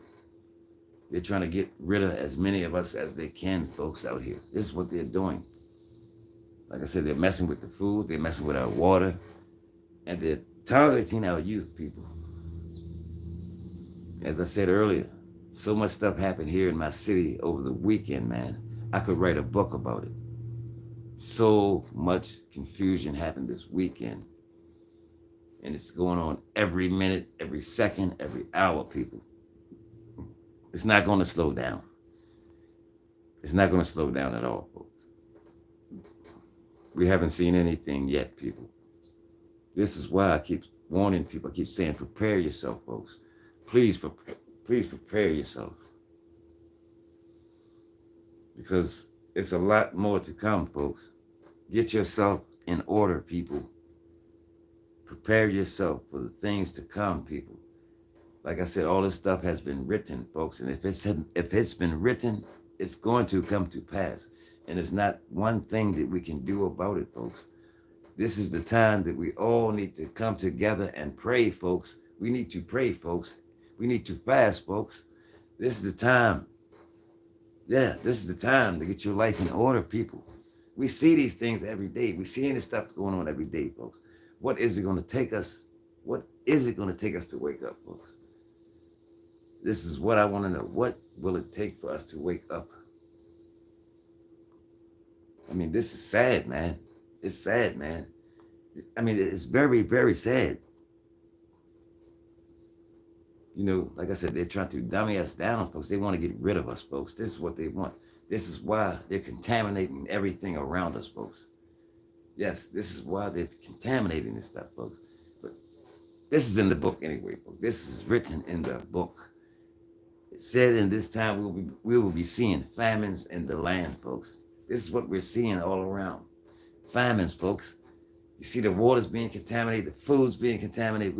They're trying to get rid of as many of us as they can, folks, out here. This is what they're doing. Like I said, they're messing with the food, they're messing with our water, and they're targeting our youth, people. As I said earlier, so much stuff happened here in my city over the weekend, man. I could write a book about it. So much confusion happened this weekend. And it's going on every minute, every second, every hour, people. It's not going to slow down. It's not going to slow down at all, folks. We haven't seen anything yet, people. This is why I keep warning people. I keep saying, prepare yourself, folks. Please prepare yourself. Because it's a lot more to come, folks. Get yourself in order, people. Prepare yourself for the things to come, people. Like I said, all this stuff has been written, folks. And if it's been written, it's going to come to pass. And it's not one thing that we can do about it, folks. This is the time that we all need to come together and pray, folks. We need to pray, folks. We need to fast, folks. This is the time. Yeah, this is the time to get your life in order, people. We see these things every day. We see this stuff going on every day, folks. What is it going to take us? What is it going to take us to wake up, folks? This is what I want to know. What will it take for us to wake up? I mean, this is sad, man. It's sad, man. I mean, it's very, very sad. You know, like I said, they're trying to dummy us down, folks. They want to get rid of us, folks. This is what they want. This is why they're contaminating everything around us, folks. Yes, this is why they're contaminating this stuff, folks. But this is in the book anyway, folks. This is written in the book. It said in this time we will be seeing famines in the land, folks. This is what we're seeing all around. Famines, folks. You see the water's being contaminated, the food's being contaminated.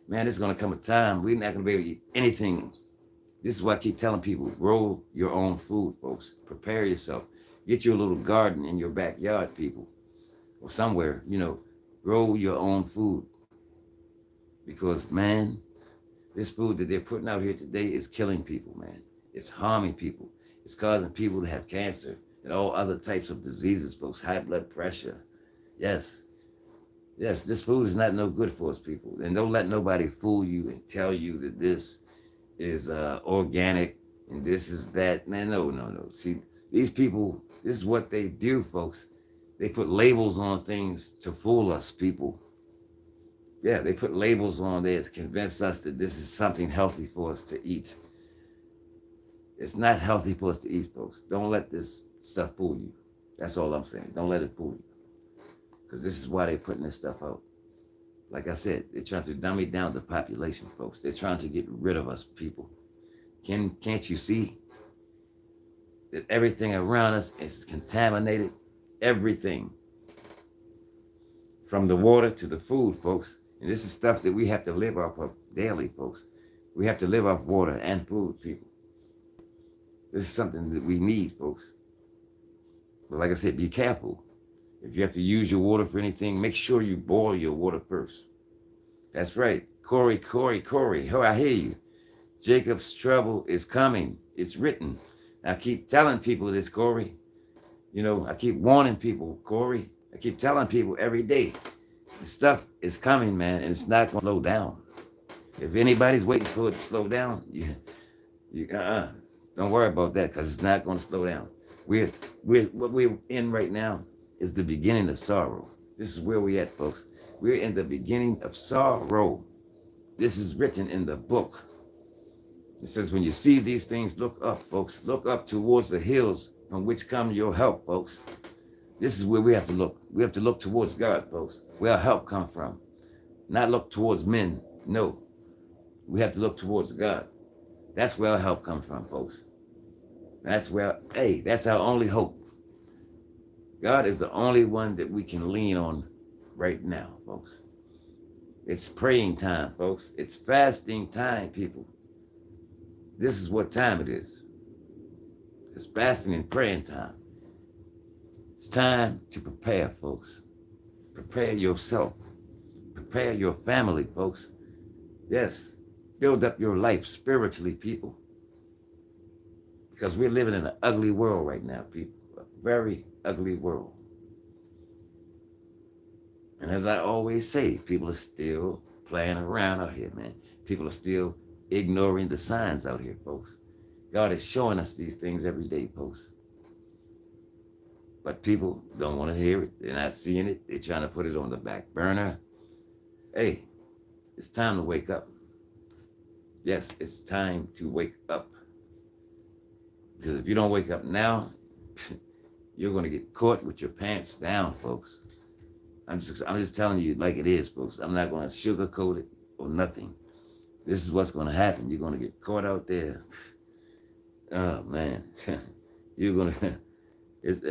There's gonna come a time we're not gonna be able to eat anything. This is why I keep telling people, grow your own food, folks. Prepare yourself. Get your little garden in your backyard, people. Or somewhere, grow your own food. Because, man, this food that they're putting out here today is killing people, man. It's harming people. It's causing people to have cancer and all other types of diseases, folks. High blood pressure. Yes, this food is not no good for us, people. And don't let nobody fool you and tell you that this is organic and this is that. Man, no. See, these people, this is what they do, folks. They put labels on things to fool us, people. Yeah, they put labels on there to convince us that this is something healthy for us to eat. It's not healthy for us to eat, folks. Don't let this stuff fool you. That's all I'm saying. Don't let it fool you. Because this is why they're putting this stuff out. Like I said, they're trying to dummy down the population, folks. They're trying to get rid of us, people. Can't you see that everything around us is contaminated? Everything. From the water to the food, folks. And this is stuff that we have to live off of daily, folks. We have to live off water and food, people. This is something that we need, folks. But like I said, be careful. If you have to use your water for anything, make sure you boil your water first. That's right. Corey. Oh, I hear you. Jacob's trouble is coming. It's written. I keep telling people this, Corey. You know, I keep warning people, Corey. I keep telling people every day. The stuff is coming, man, and it's not going to slow down. If anybody's waiting for it to slow down, don't worry about that, because it's not going to slow down. What we're in right now is the beginning of sorrow. This is where we at, folks. We're in the beginning of sorrow. This is written in the book. It says, when you see these things, look up, folks. Look up towards the hills from which comes your help, folks. This is where we have to look. We have to look towards God, folks. Where our help come from. Not look towards men. No. We have to look towards God. That's where our help comes from, folks. That's our only hope. God is the only one that we can lean on right now, folks. It's praying time, folks. It's fasting time, people. This is what time it is. It's fasting and praying time. It's time to prepare, folks. Prepare yourself. Prepare your family, folks. Yes. Build up your life spiritually, people. Because we're living in an ugly world right now, people. A very ugly world. And as I always say, people are still playing around out here, man. People are still ignoring the signs out here, folks. God is showing us these things every day, folks. But people don't want to hear it. They're not seeing it. They're trying to put it on the back burner. Hey, it's time to wake up. Yes, it's time to wake up. Because if you don't wake up now, you're going to get caught with your pants down, folks. I'm just telling you like it is, folks. I'm not going to sugarcoat it or nothing. This is what's going to happen. You're going to get caught out there. Oh, man. You're going to... It's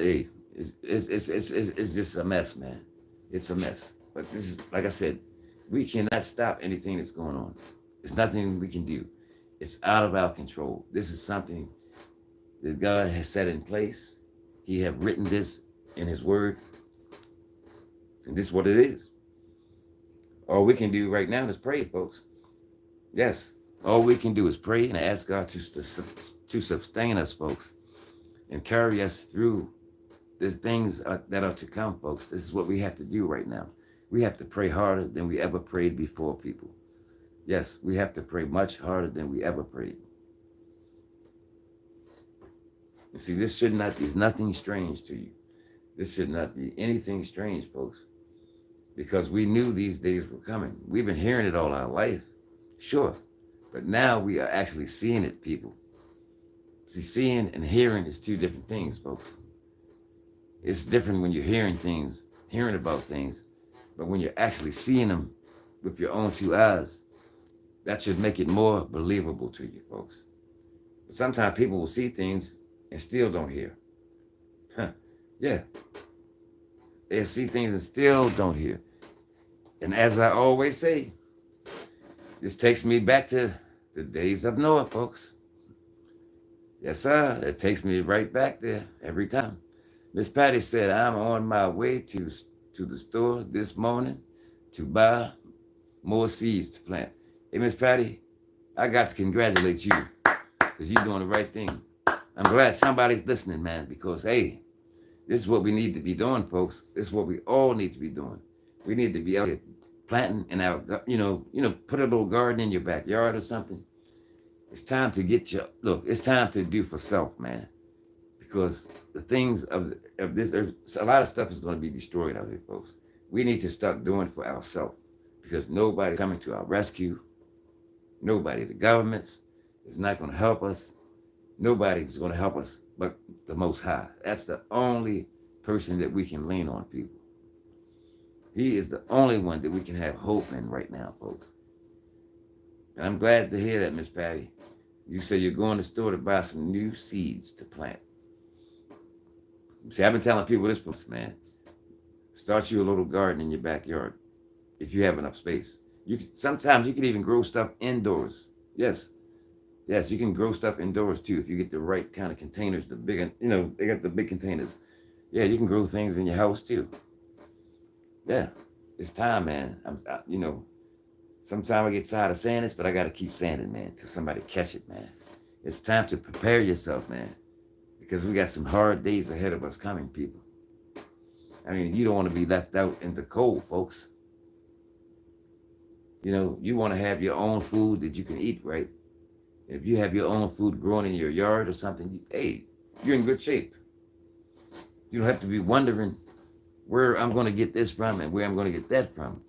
just a mess, man. It's a mess. But this is, like I said, we cannot stop anything that's going on. There's nothing we can do. It's out of our control. This is something that God has set in place. He has written this in his word. And this is what it is. All we can do right now is pray, folks. Yes. All we can do is pray and ask God to sustain us, folks. And carry us through the things that are to come, folks. This is what we have to do right now. We have to pray harder than we ever prayed before, people. Yes, we have to pray much harder than we ever prayed. You see, this should not be nothing strange to you. This should not be anything strange, folks. Because we knew these days were coming. We've been hearing it all our life. Sure. But now we are actually seeing it, people. See, seeing and hearing is two different things, folks. It's different when you're hearing things, hearing about things, but when you're actually seeing them with your own two eyes, that should make it more believable to you, folks. But sometimes people will see things and still don't hear. Yeah. They'll see things and still don't hear. And as I always say, this takes me back to the days of Noah, folks. Yes, sir. It takes me right back there every time. Miss Patty said, I'm on my way to the store this morning to buy more seeds to plant. Hey, Miss Patty, I got to congratulate you because you're doing the right thing. I'm glad somebody's listening, man, because, hey, this is what we need to be doing, folks. This is what we all need to be doing. We need to be out here planting in our, put a little garden in your backyard or something. It's time to it's time to do for self, man. Because the things of this earth, a lot of stuff is going to be destroyed out here, folks. We need to start doing it for ourselves. Because nobody's coming to our rescue. Nobody, the governments, is not going to help us. Nobody's going to help us but the Most High. That's the only person that we can lean on, people. He is the only one that we can have hope in right now, folks. And I'm glad to hear that, Miss Patty. You say you're going to the store to buy some new seeds to plant. See, I've been telling people this, man. Start you a little garden in your backyard if you have enough space. Sometimes you can even grow stuff indoors. Yes, you can grow stuff indoors too if you get the right kind of containers. The big, they got the big containers. Yeah, you can grow things in your house too. Yeah, it's time, man. Sometimes I get tired of saying this, but I got to keep saying it, man, till somebody catch it, man. It's time to prepare yourself, man, because we got some hard days ahead of us coming, people. I mean, you don't want to be left out in the cold, folks. You want to have your own food that you can eat, right? If you have your own food growing in your yard or something, you're in good shape. You don't have to be wondering where I'm going to get this from and where I'm going to get that from.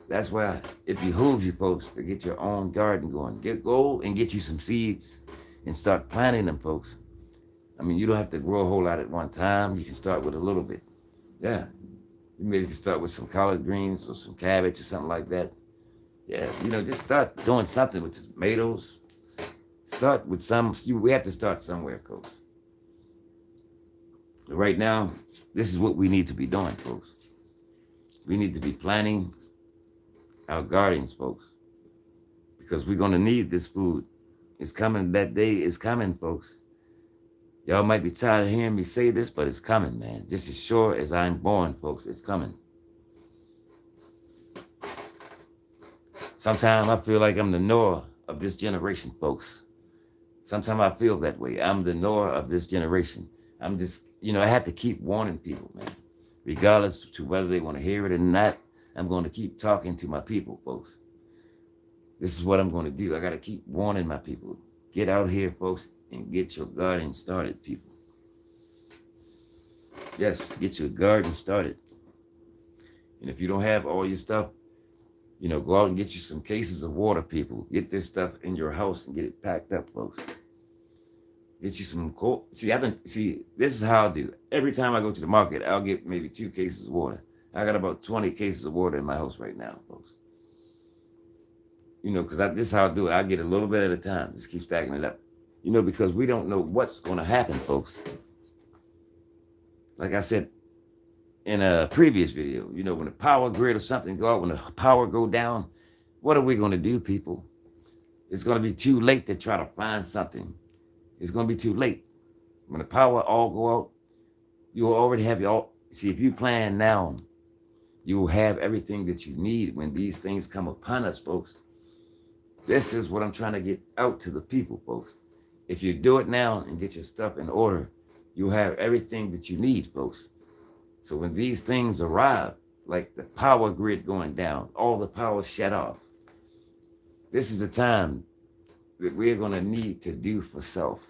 That's why it behooves you folks to get your own garden going. Go and get you some seeds and start planting them, folks. I mean, you don't have to grow a whole lot at one time. You can start with a little bit. Yeah. You maybe can start with some collard greens or some cabbage or something like that. Yeah, just start doing something with tomatoes. Start with we have to start somewhere, folks. But right now, this is what we need to be doing, folks. We need to be planting our gardens, folks, because we're going to need this food. It's coming. That day is coming, folks. Y'all might be tired of hearing me say this, but it's coming, man. Just as sure as I'm born, folks, it's coming. Sometimes I feel like I'm the Noah of this generation, folks. Sometimes I feel that way. I'm the Noah of this generation. I'm just, I have to keep warning people, man. Regardless to whether they want to hear it or not, I'm going to keep talking to my people, folks. This is what I'm going to do. I got to keep warning my people. Get out here, folks, and get your garden started, people. Yes, get your garden started. And if you don't have all your stuff, go out and get you some cases of water, people. Get this stuff in your house and get it packed up, folks. Get you some cold. This is how I do. Every time I go to the market, I'll get maybe 2 cases of water. I got about 20 cases of water in my house right now, folks. Because this is how I do it. I get a little bit at a time. Just keep stacking it up. Because we don't know what's going to happen, folks. Like I said in a previous video, when the power grid or something go out, when the power go down, what are we going to do, people? It's going to be too late to try to find something. It's going to be too late. When the power all go out, you'll already have see, if you plan now, you will have everything that you need when these things come upon us, folks. This is what I'm trying to get out to the people, folks. If you do it now and get your stuff in order, you'll have everything that you need, folks. So when these things arrive, like the power grid going down, all the power shut off, this is the time that we're going to need to do for self.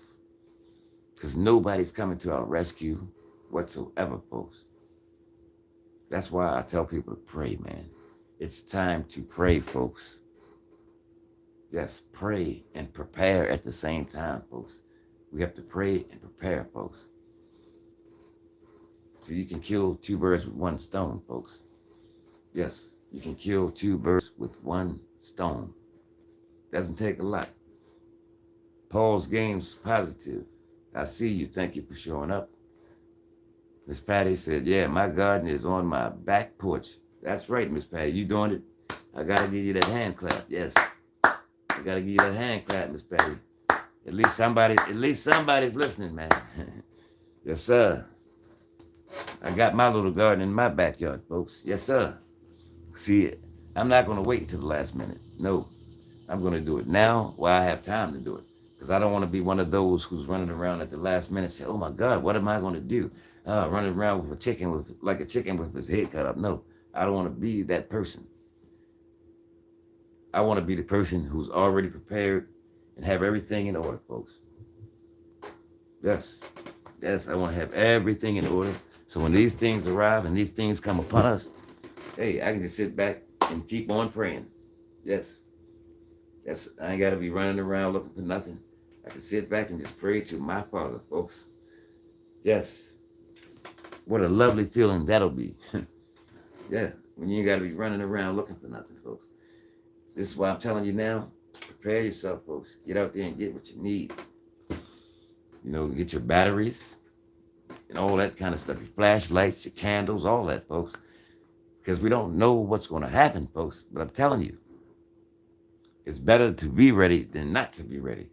Because nobody's coming to our rescue whatsoever, folks. That's why I tell people to pray, man. It's time to pray, folks. Yes, pray and prepare at the same time, folks. We have to pray and prepare, folks. So you can kill 2 birds with 1 stone, folks. Yes, you can kill 2 birds with 1 stone. Doesn't take a lot. Paul's game's positive. I see you. Thank you for showing up. Miss Patty said, yeah, my garden is on my back porch. That's right, Miss Patty. You doing it? I got to give you that hand clap. Yes. I got to give you that hand clap, Miss Patty. At least somebody's listening, man. Yes, sir. I got my little garden in my backyard, folks. Yes, sir. See, I'm not going to wait until the last minute. No, I'm going to do it now while I have time to do it. Because I don't want to be one of those who's running around at the last minute saying, oh my God, what am I going to do? Running around with like a chicken with his head cut up. No, I don't want to be that person. I want to be the person who's already prepared and have everything in order, folks. Yes, I want to have everything in order. So when these things arrive and these things come upon us, hey, I can just sit back and keep on praying. Yes. I ain't got to be running around looking for nothing. I can sit back and just pray to my Father, folks. Yes. What a lovely feeling that'll be. Yeah, when you ain't got to be running around looking for nothing, folks. This is why I'm telling you now, Prepare yourself, folks. Get out there and get what you need. You know, get your batteries and all that kind of stuff. Your flashlights, your candles, all that, folks. Because we don't know what's going to happen, folks. But I'm telling you, it's better to be ready than not to be ready.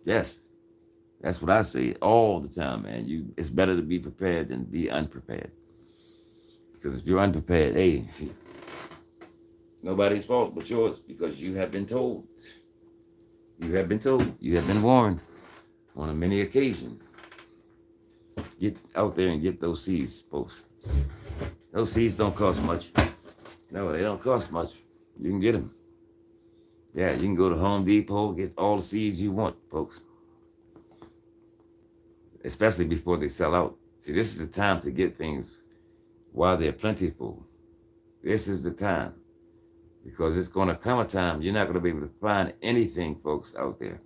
Yes, that's what I say all the time, man. It's better to be prepared than be unprepared. Because if you're unprepared, hey, nobody's fault but yours, because you have been told. You have been told. You have been warned on a many occasions. Get out there and get those seeds, folks. Those seeds don't cost much. No, they don't cost much. You can get them. Yeah, you can go to Home Depot, get all the seeds you want, folks. Especially before they sell out. See, this is the time to get things while they're plentiful. This is the time. Because it's going to come a time you're not going to be able to find anything, folks, out there.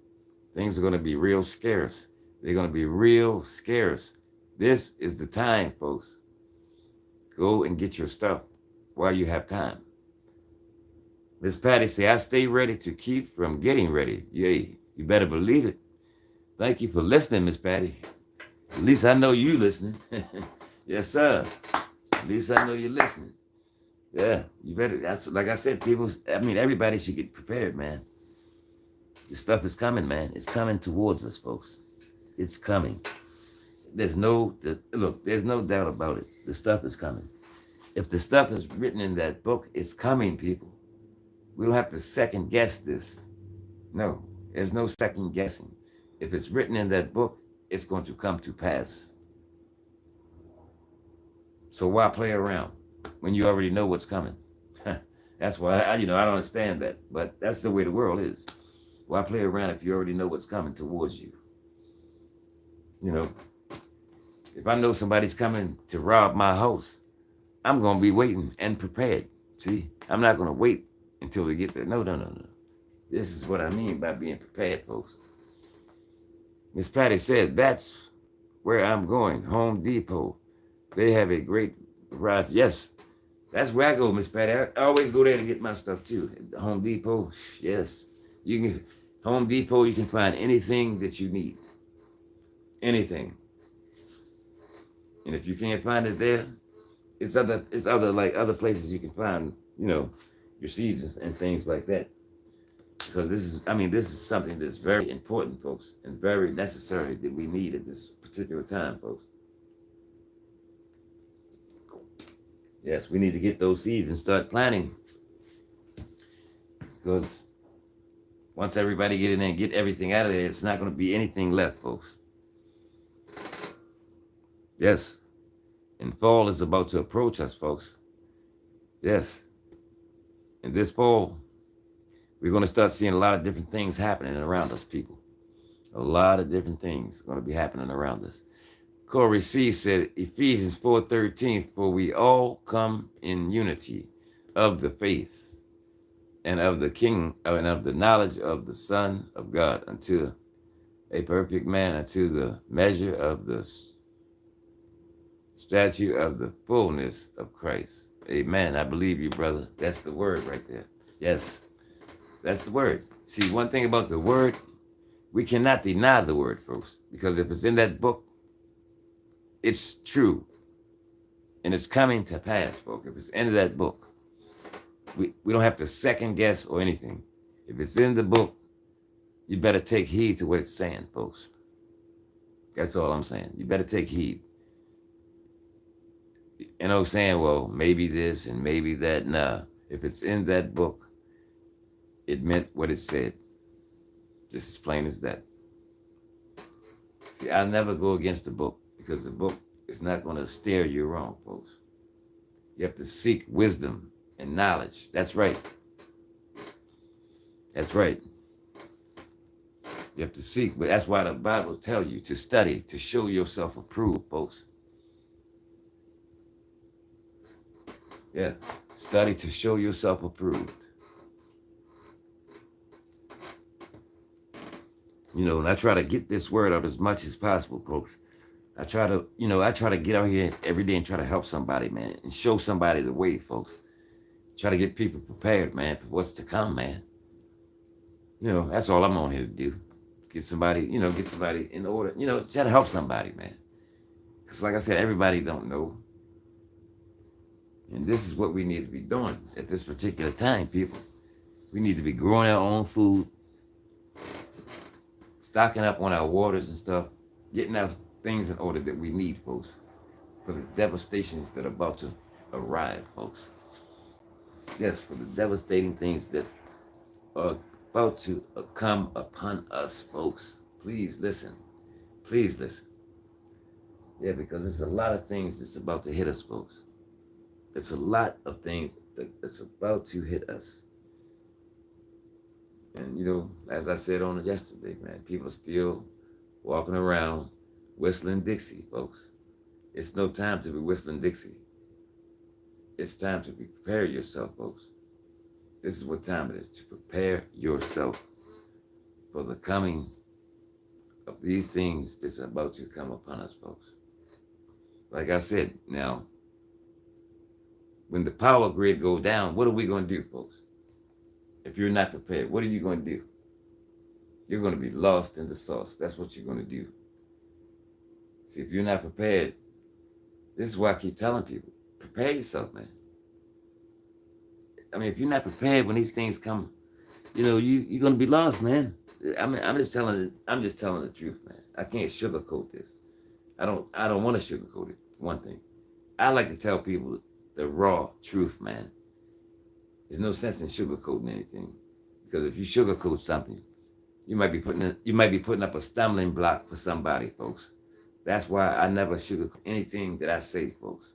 Things are going to be real scarce. They're going to be real scarce. This is the time, folks. Go and get your stuff while you have time. Miss Patty say, I stay ready to keep from getting ready. Yay, you better believe it. Thank you for listening, Miss Patty. At least I know you listening. Yes, sir. At least I know you're listening. Yeah, you better. That's like I said, everybody should get prepared, man. This stuff is coming, man. It's coming towards us, folks. It's coming. There's no doubt about it. The stuff is coming. If the stuff is written in that book, it's coming, people. We don't have to second guess this. No, there's no second guessing. If it's written in that book, it's going to come to pass. So why play around when you already know what's coming? That's why I don't understand that, but that's the way the world is. Why play around if you already know what's coming towards you? You know, if I know somebody's coming to rob my house, I'm going to be waiting and prepared. See, I'm not going to wait until we get there. No. This is what I mean by being prepared, folks. Miss Patty said, that's where I'm going, Home Depot. They have a great variety. Yes, that's where I go, Miss Patty. I always go there to get my stuff, too. At Home Depot, yes. Home Depot, you can find anything that you need. Anything. And if you can't find it there, it's other places you can find, your seeds and things like that. Because this is something that's very important, folks, and very necessary that we need at this particular time, folks. Yes, we need to get those seeds and start planting. Because once everybody get in there and get everything out of there, it's not going to be anything left, folks. Yes. And fall is about to approach us, folks. Yes. And this fall, we're going to start seeing a lot of different things happening around us, people. A lot of different things going to be happening around us. Corey C. said, Ephesians 4:13, for we all come in unity of the faith and of the King and of the knowledge of the Son of God unto a perfect man, unto the measure of the statue of the fullness of Christ. Amen. I believe you, brother. That's the word right there. Yes, that's the word. See, one thing about the word, we cannot deny the word, folks, because if it's in that book, it's true. And it's coming to pass, folks. If it's in that book, we don't have to second guess or anything. If it's in the book, you better take heed to what it's saying, folks. That's all I'm saying. You better take heed. Saying, well, maybe this and maybe that. Nah, if it's in that book, it meant what it said. Just as plain as that. See, I never go against the book because the book is not going to steer you wrong, folks. You have to seek wisdom and knowledge. That's right. That's right. You have to seek, but that's why the Bible tells you to study, to show yourself approved, folks. Yeah, study to show yourself approved. And I try to get this word out as much as possible, folks. I try to get out here every day and try to help somebody, man, and show somebody the way, folks. Try to get people prepared, man, for what's to come, man. You know, that's all I'm on here to do. Get somebody, get somebody in order. Try to help somebody, man. Because like I said, everybody don't know. And this is what we need to be doing at this particular time, people. We need to be growing our own food, stocking up on our waters and stuff, getting our things in order that we need, folks, for the devastations that are about to arrive, folks. Yes, for the devastating things that are about to come upon us, folks. Please listen. Please listen. Yeah, because there's a lot of things that's about to hit us, folks. It's a lot of things that's about to hit us. And, as I said on it yesterday, man, people are still walking around whistling Dixie, folks. It's no time to be whistling Dixie. It's time to prepare yourself, folks. This is what time it is, to prepare yourself for the coming of these things that's about to come upon us, folks. Like I said, now, when the power grid go down, what are we going to do, folks? If you're not prepared, what are you going to do? You're going to be lost in the sauce. That's what you're going to do. See, if you're not prepared, this is why I keep telling people, prepare yourself, man. I mean, if you're not prepared when these things come, you're going to be lost, man. I'm just telling the truth, man. I can't sugarcoat this. I don't want to sugarcoat it. One thing, I like to tell people the raw truth, man. There's no sense in sugarcoating anything, because if you sugarcoat something, you might be putting up a stumbling block for somebody, folks. That's why I never sugarcoat anything that I say, folks.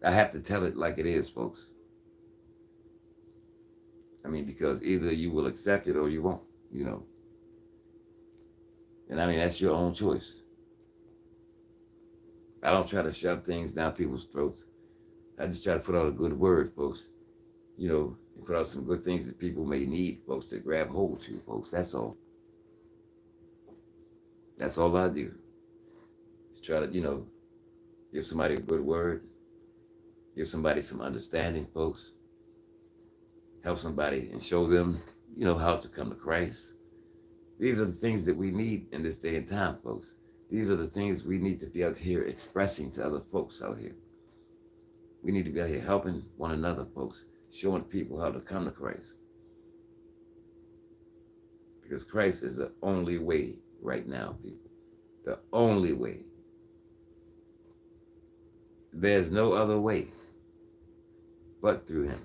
I have to tell it like it is, folks. I mean, because either you will accept it or you won't, And I mean, that's your own choice. I don't try to shove things down people's throats. I just try to put out a good word, folks. And put out some good things that people may need, folks, to grab hold to, folks. That's all. That's all I do. Just try to, give somebody a good word. Give somebody some understanding, folks. Help somebody and show them, how to come to Christ. These are the things that we need in this day and time, folks. These are the things we need to be out here expressing to other folks out here. We need to be out here helping one another, folks, showing people how to come to Christ. Because Christ is the only way right now, people. The only way. There's no other way but through him.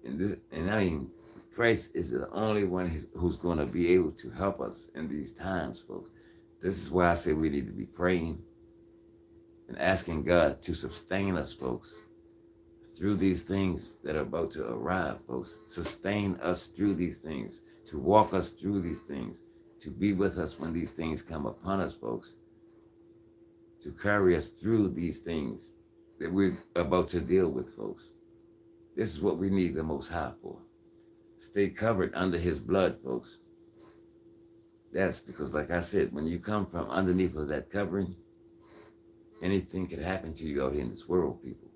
And I mean, Christ is the only one who's going to be able to help us in these times, folks. This is why I say we need to be praying and asking God to sustain us, folks, through these things that are about to arrive, folks. Sustain us through these things, to walk us through these things, to be with us when these things come upon us, folks, to carry us through these things that we're about to deal with, folks. This is what we need the Most High for. Stay covered under his blood, folks. That's because, like I said, when you come from underneath of that covering, anything could happen to you out here in this world, people.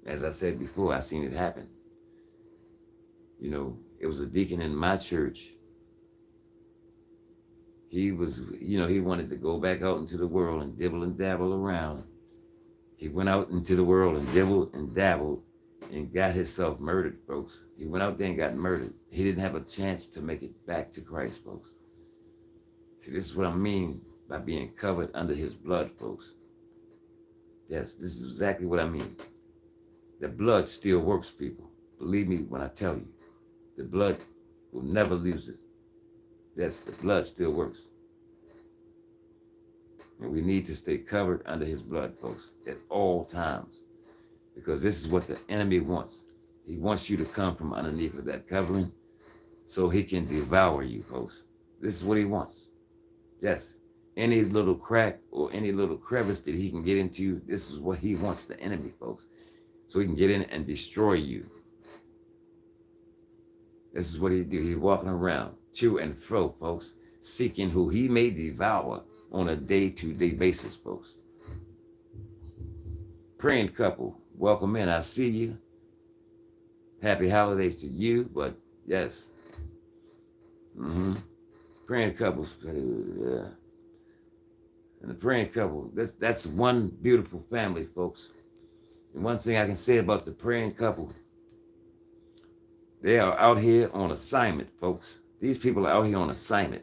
As I said before, I seen it happen. It was a deacon in my church. He was, he wanted to go back out into the world and dibble and dabble around. He went out into the world and dibbled and dabbled and got himself murdered, folks. He went out there and got murdered. He didn't have a chance to make it back to Christ, folks. See, this is what I mean by being covered under his blood, folks. Yes, this is exactly what I mean. The blood still works, people. Believe me when I tell you. The blood will never lose it. Yes, the blood still works. And we need to stay covered under his blood, folks, at all times. Because this is what the enemy wants. He wants you to come from underneath of that covering so he can devour you, folks. This is what he wants. Yes, any little crack or any little crevice that he can get into, this is what he wants, the enemy, folks. So he can get in and destroy you. This is what he do. He's walking around, to and fro, folks, seeking who he may devour on a day-to-day basis, folks. Praying couple, welcome in. I see you. Happy holidays to you, but yes. Praying couples, yeah. And the praying couple, that's one beautiful family, folks. And one thing I can say about the praying couple, they are out here on assignment, folks. These people are out here on assignment.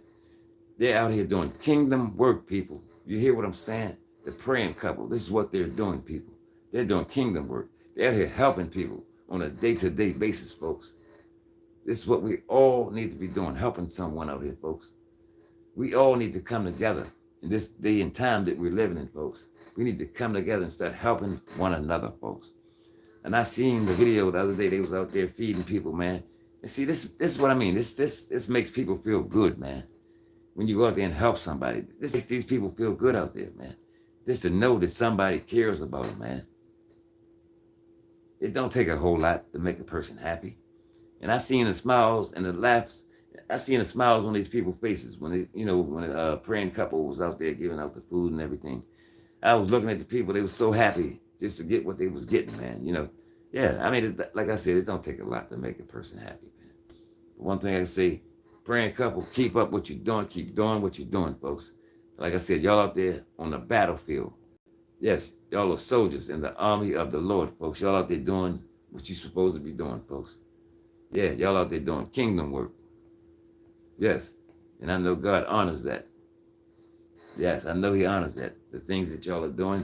They're out here doing kingdom work, people. You hear what I'm saying? The praying couple, this is what they're doing, people. They're doing kingdom work. They're out here helping people on a day-to-day basis, folks. This is what we all need to be doing, helping someone out here, folks. We all need to come together in this day and time that we're living in, folks. We need to come together and start helping one another, folks. And I seen the video the other day. They was out there feeding people, man. And see, this is what I mean. This makes people feel good, man. When you go out there and help somebody, this makes these people feel good out there, man. Just to know that somebody cares about them, man. It don't take a whole lot to make a person happy. And I seen the smiles and the laughs. I seen the smiles on these people's faces when when a praying couple was out there giving out the food and everything. I was looking at the people; they were so happy just to get what they was getting, man. Yeah. I mean, like I said, it don't take a lot to make a person happy, man. But one thing I can say, praying couple, keep up what you're doing. Keep doing what you're doing, folks. Like I said, y'all out there on the battlefield. Yes, y'all are soldiers in the army of the Lord, folks. Y'all out there doing what you're supposed to be doing, folks. Yeah, y'all out there doing kingdom work. Yes, and I know God honors that. Yes, I know he honors that. The things that y'all are doing.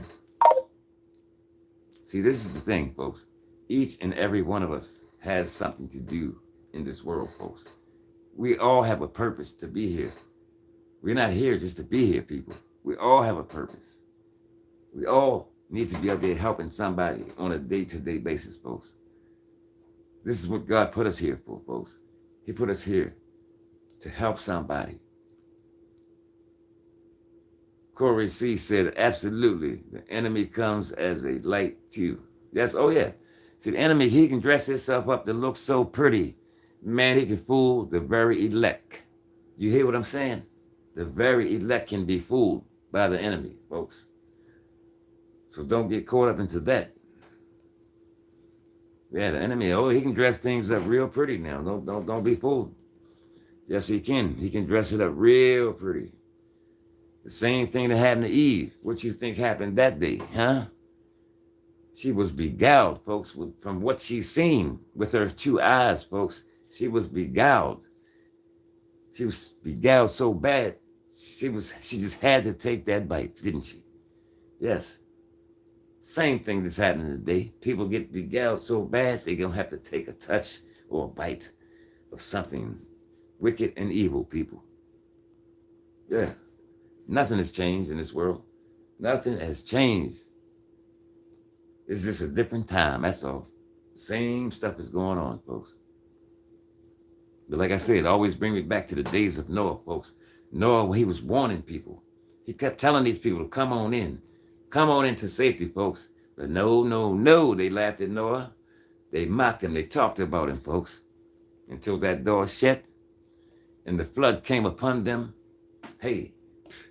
See, this is the thing, folks. Each and every one of us has something to do in this world, folks. We all have a purpose to be here. We're not here just to be here, people. We all have a purpose. We all need to be out there helping somebody on a day-to-day basis, folks. This is what God put us here for, folks. He put us here to help somebody. Corey C. said, absolutely, the enemy comes as a light too. Yes, oh yeah. See, the enemy, he can dress himself up to look so pretty. Man, he can fool the very elect. You hear what I'm saying? The very elect can be fooled by the enemy, folks. So don't get caught up into that. Yeah, the enemy, he can dress things up real pretty now. Don't be fooled. Yes, he can. He can dress it up real pretty. The same thing that happened to Eve. What you think happened that day, huh? She was beguiled, folks, from what she's seen with her 2 eyes, folks. She was beguiled. She was beguiled so bad, she just had to take that bite, didn't she? Yes. Same thing that's happening today. People get beguiled so bad, they're going to have to take a touch or a bite of something wicked and evil, people. Yeah. Nothing has changed in this world. Nothing has changed. It's just a different time, that's all. Same stuff is going on, folks. But like I said, always bring me back to the days of Noah, folks. Noah, he was warning people. He kept telling these people to come on in. Come on into safety, folks. But no. They laughed at Noah. They mocked him. They talked about him, folks. Until that door shut and the flood came upon them. Hey,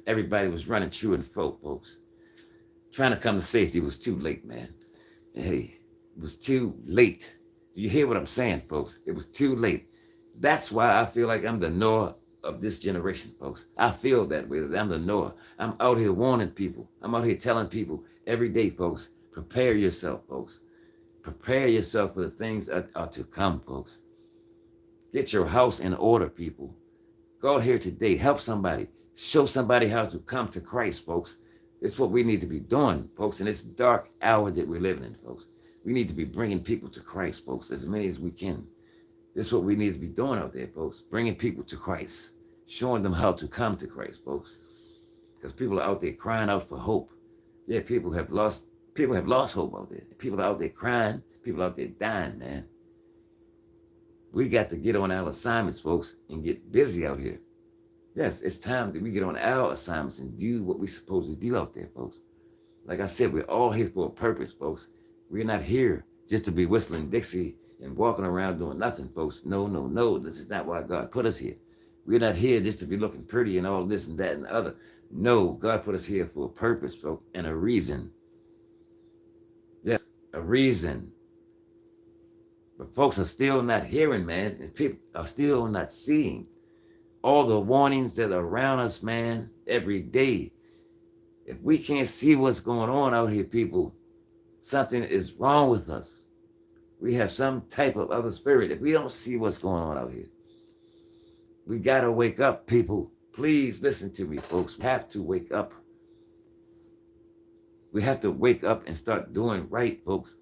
everybody was running true and fro, folks. Trying to come to safety was too late, man. Hey, it was too late. Do you hear what I'm saying, folks? It was too late. That's why I feel like I'm the Noah of this generation, folks. I feel that way, that I'm the Noah. I'm out here warning people. I'm out here telling people every day, folks, prepare yourself, folks. Prepare yourself for the things that are to come, folks. Get your house in order, people. Go out here today. Help somebody. Show somebody how to come to Christ, folks. It's what we need to be doing, folks, in this dark hour that we're living in, folks. We need to be bringing people to Christ, folks, as many as we can. This is what we need to be doing out there, folks. Bringing people to Christ. Showing them how to come to Christ, folks. Because people are out there crying out for hope. Yeah, people have lost hope out there. People are out there crying. People are out there dying, man. We got to get on our assignments, folks, and get busy out here. Yes, it's time that we get on our assignments and do what we're supposed to do out there, folks. Like I said, we're all here for a purpose, folks. We're not here just to be whistling Dixie and walking around doing nothing, folks. No. This is not why God put us here. We're not here just to be looking pretty and all this and that and the other. No, God put us here for a purpose, folks, and a reason. Yes, a reason. But folks are still not hearing, man, and people are still not seeing all the warnings that are around us, man, every day. If we can't see what's going on out here, people, something is wrong with us. We have some type of other spirit. If we don't see what's going on out here, we got to wake up, people. Please listen to me, folks. We have to wake up. We have to wake up and start doing right, folks.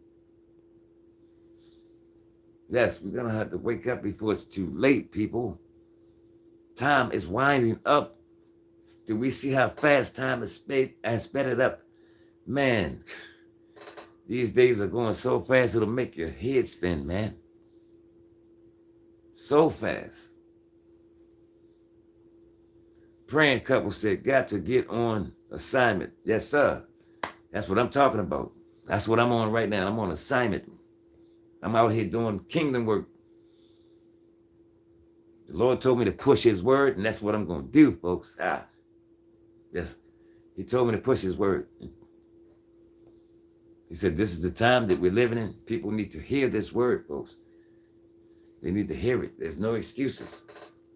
Yes, we're going to have to wake up before it's too late, people. Time is winding up. Do we see how fast time is sped it up? Man, these days are going so fast it'll make your head spin, man. So fast. Praying couple said, got to get on assignment. Yes, sir. That's what I'm talking about. That's what I'm on right now. I'm on assignment. I'm out here doing kingdom work. The Lord told me to push his word, and that's what I'm going to do, folks. Yes. He told me to push his word. He said, this is the time that we're living in. People need to hear this word, folks. They need to hear it. There's no excuses.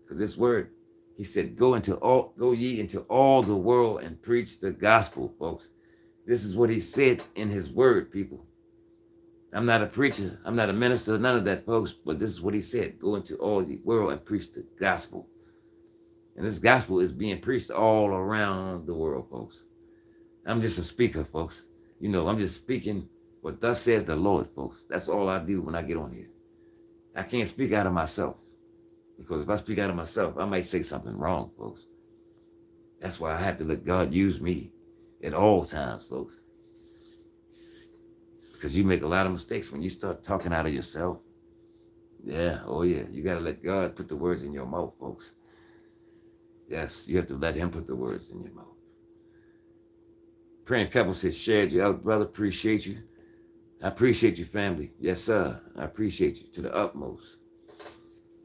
Because this word, he said, go ye into all the world and preach the gospel, folks. This is what he said in his word, people. I'm not a preacher. I'm not a minister, none of that, folks. But this is what he said. Go into all the world and preach the gospel. And this gospel is being preached all around the world, folks. I'm just a speaker, folks. You know, I'm just speaking what thus says the Lord, folks. That's all I do when I get on here. I can't speak out of myself. Because if I speak out of myself, I might say something wrong, folks. That's why I have to let God use me at all times, folks. Because you make a lot of mistakes when you start talking out of yourself. Yeah, oh yeah. You got to let God put the words in your mouth, folks. Yes, you have to let him put the words in your mouth. Praying couple says, shared you out, brother. Appreciate you. I appreciate you, family. Yes, sir. I appreciate you to the utmost.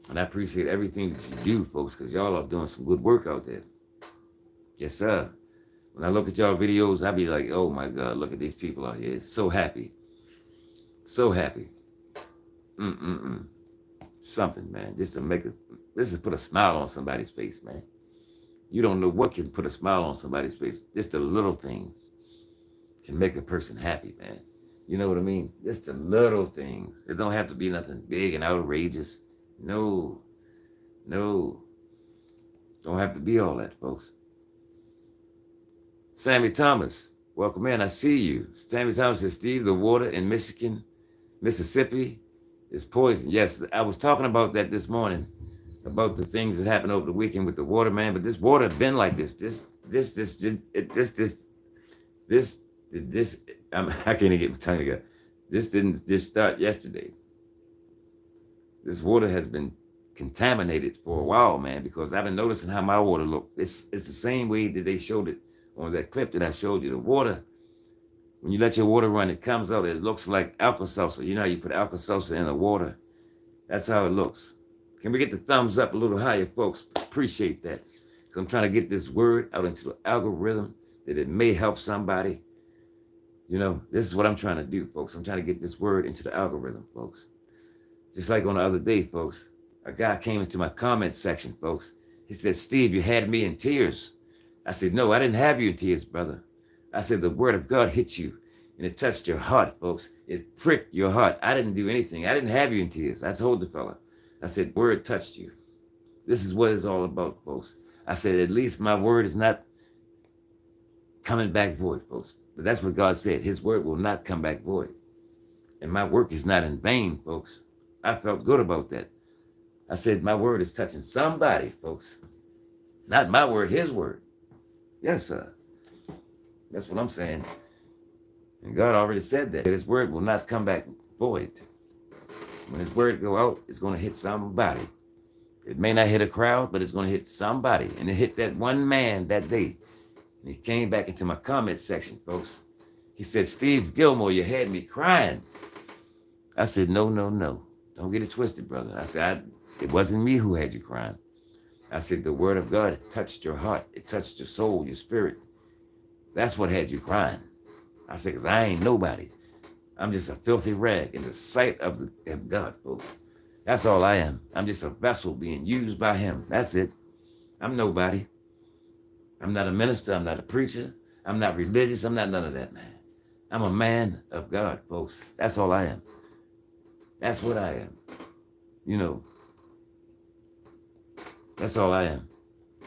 And I appreciate everything that you do, folks, because y'all are doing some good work out there. Yes, sir. When I look at y'all videos, I be like, oh my God, look at these people out here. It's so happy. So happy. Something, man. Just to put a smile on somebody's face, man. You don't know what can put a smile on somebody's face. Just the little things can make a person happy, man. You know what I mean? Just the little things. It don't have to be nothing big and outrageous. No. Don't have to be all that, folks. Sammy Thomas, welcome in. I see you. Sammy Thomas says, Steve, the water in Mississippi is poison. Yes, I was talking about that this morning, about the things that happened over the weekend with the water, man. But this water been like this. I can't even get my tongue together. This didn't just start yesterday. This water has been contaminated for a while, man, because I've been noticing how my water looked. It's the same way that they showed it on that clip that I showed you. The water, when you let your water run, it comes out, it looks like Alka-Seltzer. You know how you put Alka-Seltzer in the water? That's how it looks. Can we get the thumbs up a little higher, folks? Appreciate that. Because I'm trying to get this word out into the algorithm that it may help somebody. You know, this is what I'm trying to do, folks. I'm trying to get this word into the algorithm, folks. Just like on the other day, folks, a guy came into my comment section, folks. He said, Steve, you had me in tears. I said, no, I didn't have you in tears, brother. I said, the word of God hit you and it touched your heart, folks. It pricked your heart. I didn't do anything. I didn't have you in tears. I told the fella. I said, word touched you. This is what it's all about, folks. I said, at least my word is not coming back void, folks. But that's what God said. His word will not come back void. And my work is not in vain, folks. I felt good about that. I said, my word is touching somebody, folks. Not my word, his word. Yes, sir. That's what I'm saying. And God already said that. His word will not come back void. When his word go out, it's going to hit somebody. It may not hit a crowd, but it's going to hit somebody. And it hit that one man that day. And he came back into my comment section, folks. He said, Steve Gilmore, you had me crying. I said, no. Don't get it twisted, brother. I said, it wasn't me who had you crying. I said, the word of God, it touched your heart. It touched your soul, your spirit. That's what had you crying. I said, because I ain't nobody. I'm just a filthy rag in the sight of God, folks. That's all I am. I'm just a vessel being used by him. That's it. I'm nobody. I'm not a minister. I'm not a preacher. I'm not religious. I'm not none of that, man. I'm a man of God, folks. That's all I am. That's what I am. You know, that's all I am.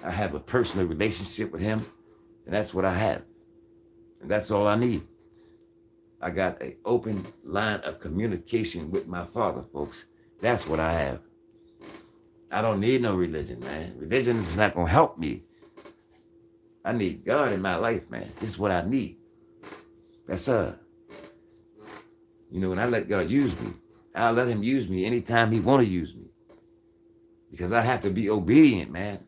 I have a personal relationship with him, and that's what I have. And that's all I need. I got an open line of communication with my Father, folks. That's what I have. I don't need no religion, man. Religion is not going to help me. I need God in my life, man. This is what I need. That's you know, when I let God use me, I'll let him use me anytime he want to use me. Because I have to be obedient, man.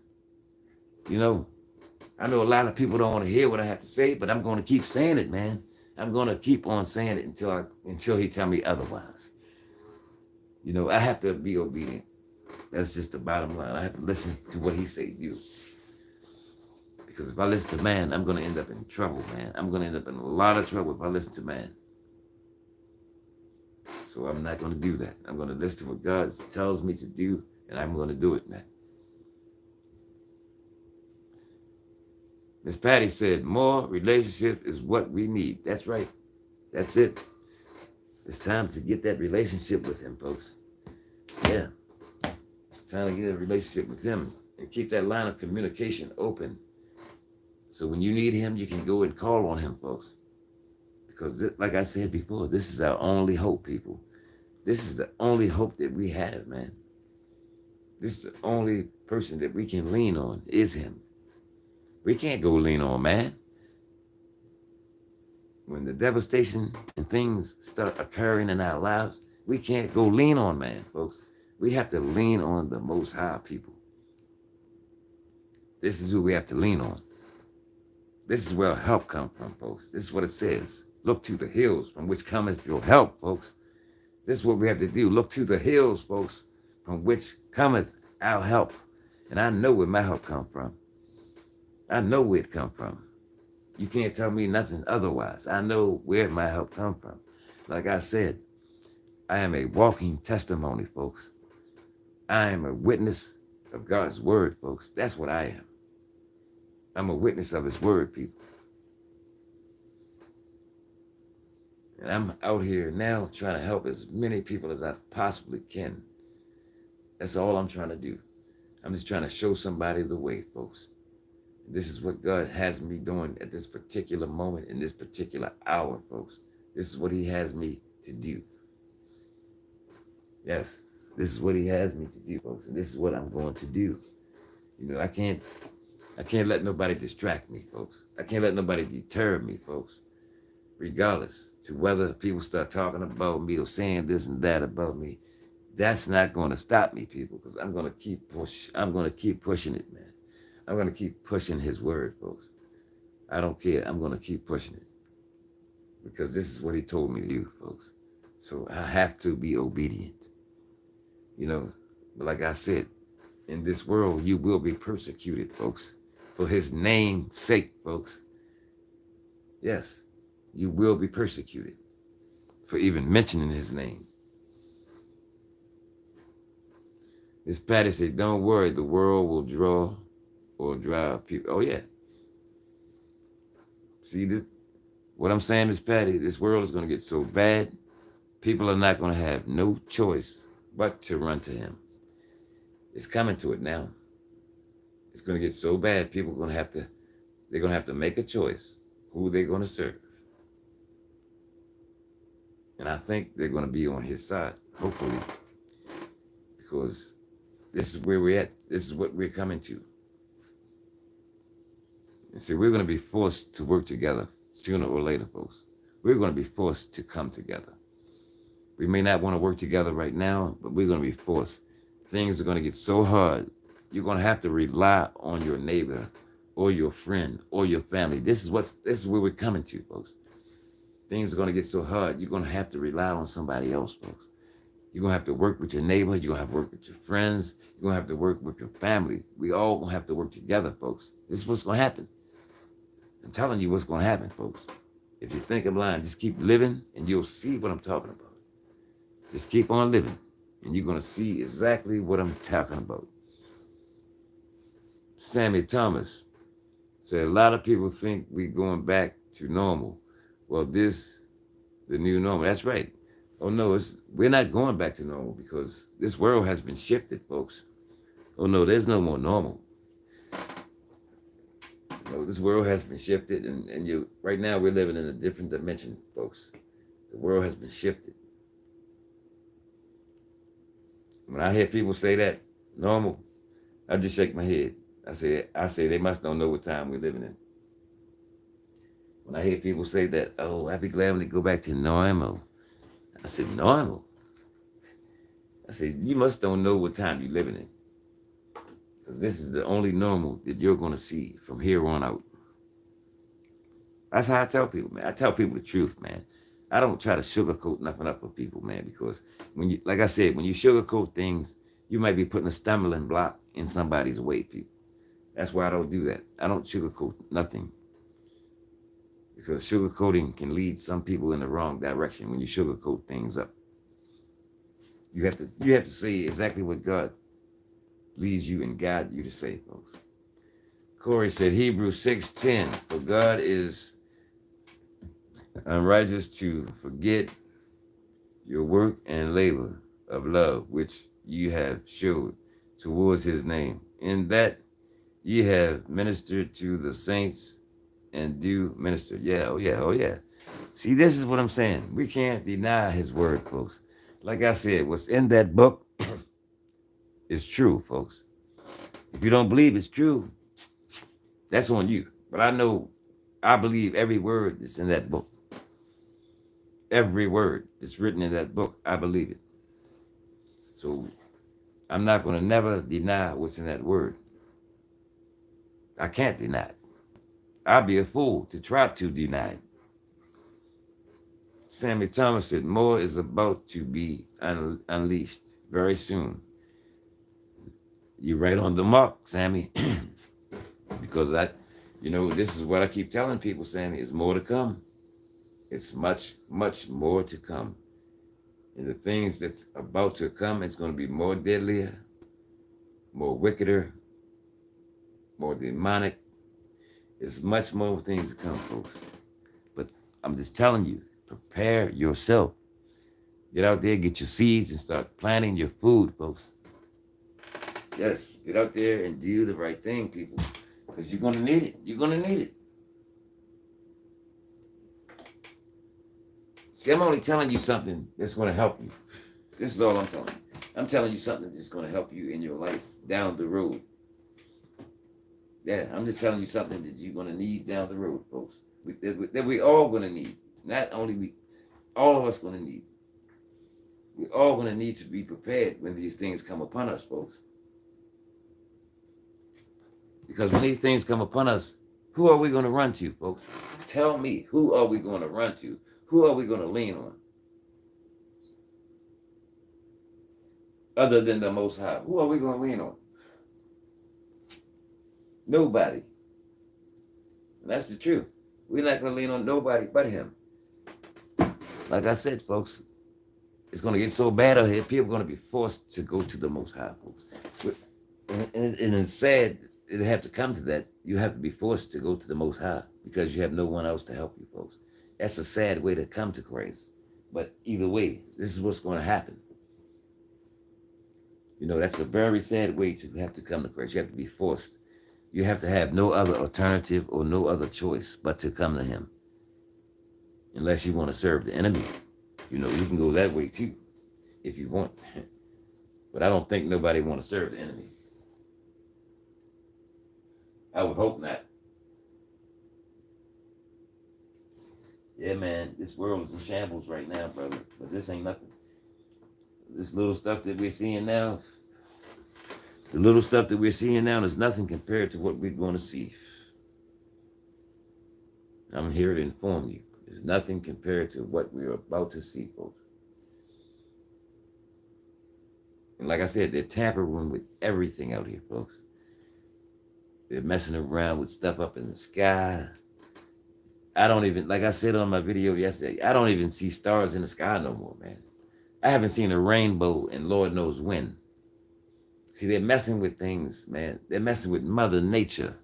You know, I know a lot of people don't want to hear what I have to say, but I'm going to keep saying it, man. I'm going to keep on saying it until he tell me otherwise. You know, I have to be obedient. That's just the bottom line. I have to listen to what he say do. Because if I listen to man, I'm going to end up in trouble, man. I'm going to end up in a lot of trouble if I listen to man. So I'm not going to do that. I'm going to listen to what God tells me to do, and I'm going to do it, man. Miss Patty said, more relationship is what we need. That's right. That's it. It's time to get that relationship with him, folks. Yeah. It's time to get a relationship with him and keep that line of communication open. So when you need him, you can go and call on him, folks. Because like I said before, this is our only hope, people. This is the only hope that we have, man. This is the only person that we can lean on is him. We can't go lean on man. When the devastation and things start occurring in our lives, we can't go lean on man, folks. We have to lean on the Most High, people. This is who we have to lean on. This is where help comes from, folks. This is what it says. Look to the hills from which cometh your help, folks. This is what we have to do. Look to the hills, folks, from which cometh our help. And I know where my help comes from. I know where it comes from. You can't tell me nothing otherwise. I know where my help comes from. Like I said, I am a walking testimony, folks. I am a witness of God's word, folks. That's what I am. I'm a witness of his word, people. And I'm out here now trying to help as many people as I possibly can. That's all I'm trying to do. I'm just trying to show somebody the way, folks. This is what God has me doing at this particular moment, in this particular hour, folks. This is what he has me to do. Yes, this is what he has me to do, folks. And this is what I'm going to do. You know, I can't let nobody distract me, folks. I can't let nobody deter me, folks. Regardless to whether people start talking about me or saying this and that about me, that's not going to stop me, people, because I'm going to keep pushing it, man. I'm going to keep pushing his word, folks. I don't care. I'm going to keep pushing it because this is what he told me to do, folks. So I have to be obedient. You know, but like I said, in this world, you will be persecuted, folks, for his name's sake, folks. Yes, you will be persecuted for even mentioning his name. Miss Patty said, don't worry, the world will draw or drive people. Oh, yeah. See, this, what I'm saying, Miss Patty, this world is going to get so bad, people are not going to have no choice but to run to him. It's coming to it now. It's going to get so bad, people are going to have to, they're going to have to make a choice who they're going to serve. And I think they're going to be on his side, hopefully, because this is where we're at. This is what we're coming to. And so we're going to be forced to work together sooner or later, folks. We're going to be forced to come together. We may not want to work together right now, but we're going to be forced. Things are going to get so hard. You're going to have to rely on your neighbor or your friend or your family. This is where we're coming to, folks. Things are going to get so hard. You're going to have to rely on somebody else, folks. You're going to have to work with your neighbor. You're going to have to work with your friends. You're going to have to work with your family. We all going to have to work together, folks. This is what's going to happen. I'm telling you what's going to happen, folks. If you think I'm lying, just keep living and you'll see what I'm talking about. Just keep on living and you're going to see exactly what I'm talking about. Sammy Thomas said, a lot of people think we're going back to normal. Well, this, the new normal. That's right. Oh, no, we're not going back to normal because this world has been shifted, folks. Oh, no, there's no more normal. No, this world has been shifted, and right now we're living in a different dimension, folks. The world has been shifted. When I hear people say that, normal, I just shake my head. I say they must don't know what time we're living in. When I hear people say that, oh, I'd be glad when they go back to normal. I said, normal? I said, you must don't know what time you're living in. Because this is the only normal that you're going to see from here on out. That's how I tell people, man. I tell people the truth, man. I don't try to sugarcoat nothing up for people, man, because when you, like I said, when you sugarcoat things, you might be putting a stumbling block in somebody's way, people. That's why I don't do that. I don't sugarcoat nothing. Because sugarcoating can lead some people in the wrong direction when you sugarcoat things up. You have to say exactly what God leads you and guide you to say, folks. Corey said, Hebrews 6:10, for God is unrighteous to forget your work and labor of love, which you have showed towards his name, in that ye have ministered to the saints and do minister. Yeah, oh yeah, oh yeah. See, this is what I'm saying. We can't deny his word, folks. Like I said, what's in that book is true, folks. If you don't believe it's true, that's on you. But I believe every word that's in that book. Every word that's written in that book, I believe it. So I'm not going to never deny what's in that word. I can't deny it. I'd be a fool to try to deny it. Sammy Thomas said, more is about to be unleashed very soon. You're right on the mark, Sammy. Because this is what I keep telling people, Sammy, it's more to come. It's much, much more to come. And the things that's about to come, it's going to be more deadlier, more wickeder, more demonic. There's much more things to come, folks. But I'm just telling you, prepare yourself. Get out there, get your seeds, and start planting your food, folks. Yes, get out there and do the right thing, people. Because you're going to need it. You're going to need it. See, I'm only telling you something that's going to help you. This is all I'm telling you. I'm telling you something that's going to help you in your life down the road. Yeah, I'm just telling you something that you're going to need down the road, folks. That we all going to need. Not only we, all of us going to need. We're all going to need to be prepared when these things come upon us, folks. Because when these things come upon us, who are we going to run to, folks? Tell me, who are we going to run to? Who are we going to lean on? Other than the Most High, who are we going to lean on? Nobody. And that's the truth. We're not going to lean on nobody but him. Like I said, folks, it's going to get so bad out here, people are going to be forced to go to the Most High, folks. And it's sad it have to come to that. You have to be forced to go to the Most High because you have no one else to help you, folks. That's a sad way to come to Christ. But either way, this is what's going to happen. That's a very sad way to have to come to Christ. You have to be forced. You have to have no other alternative or no other choice but to come to him. Unless you want to serve the enemy. You can go that way too, if you want. But I don't think nobody want to serve the enemy. I would hope not. Yeah, man, this world is in shambles right now, brother. But this ain't nothing. This little stuff that we're seeing now, is nothing compared to what we're going to see. I'm here to inform you. There's nothing compared to what we're about to see, folks. And like I said, they're tampering with everything out here, folks. They're messing around with stuff up in the sky. I don't even, like I said on my video yesterday, I don't even see stars in the sky no more, man. I haven't seen a rainbow in Lord knows when. See, they're messing with things, man. They're messing with Mother Nature.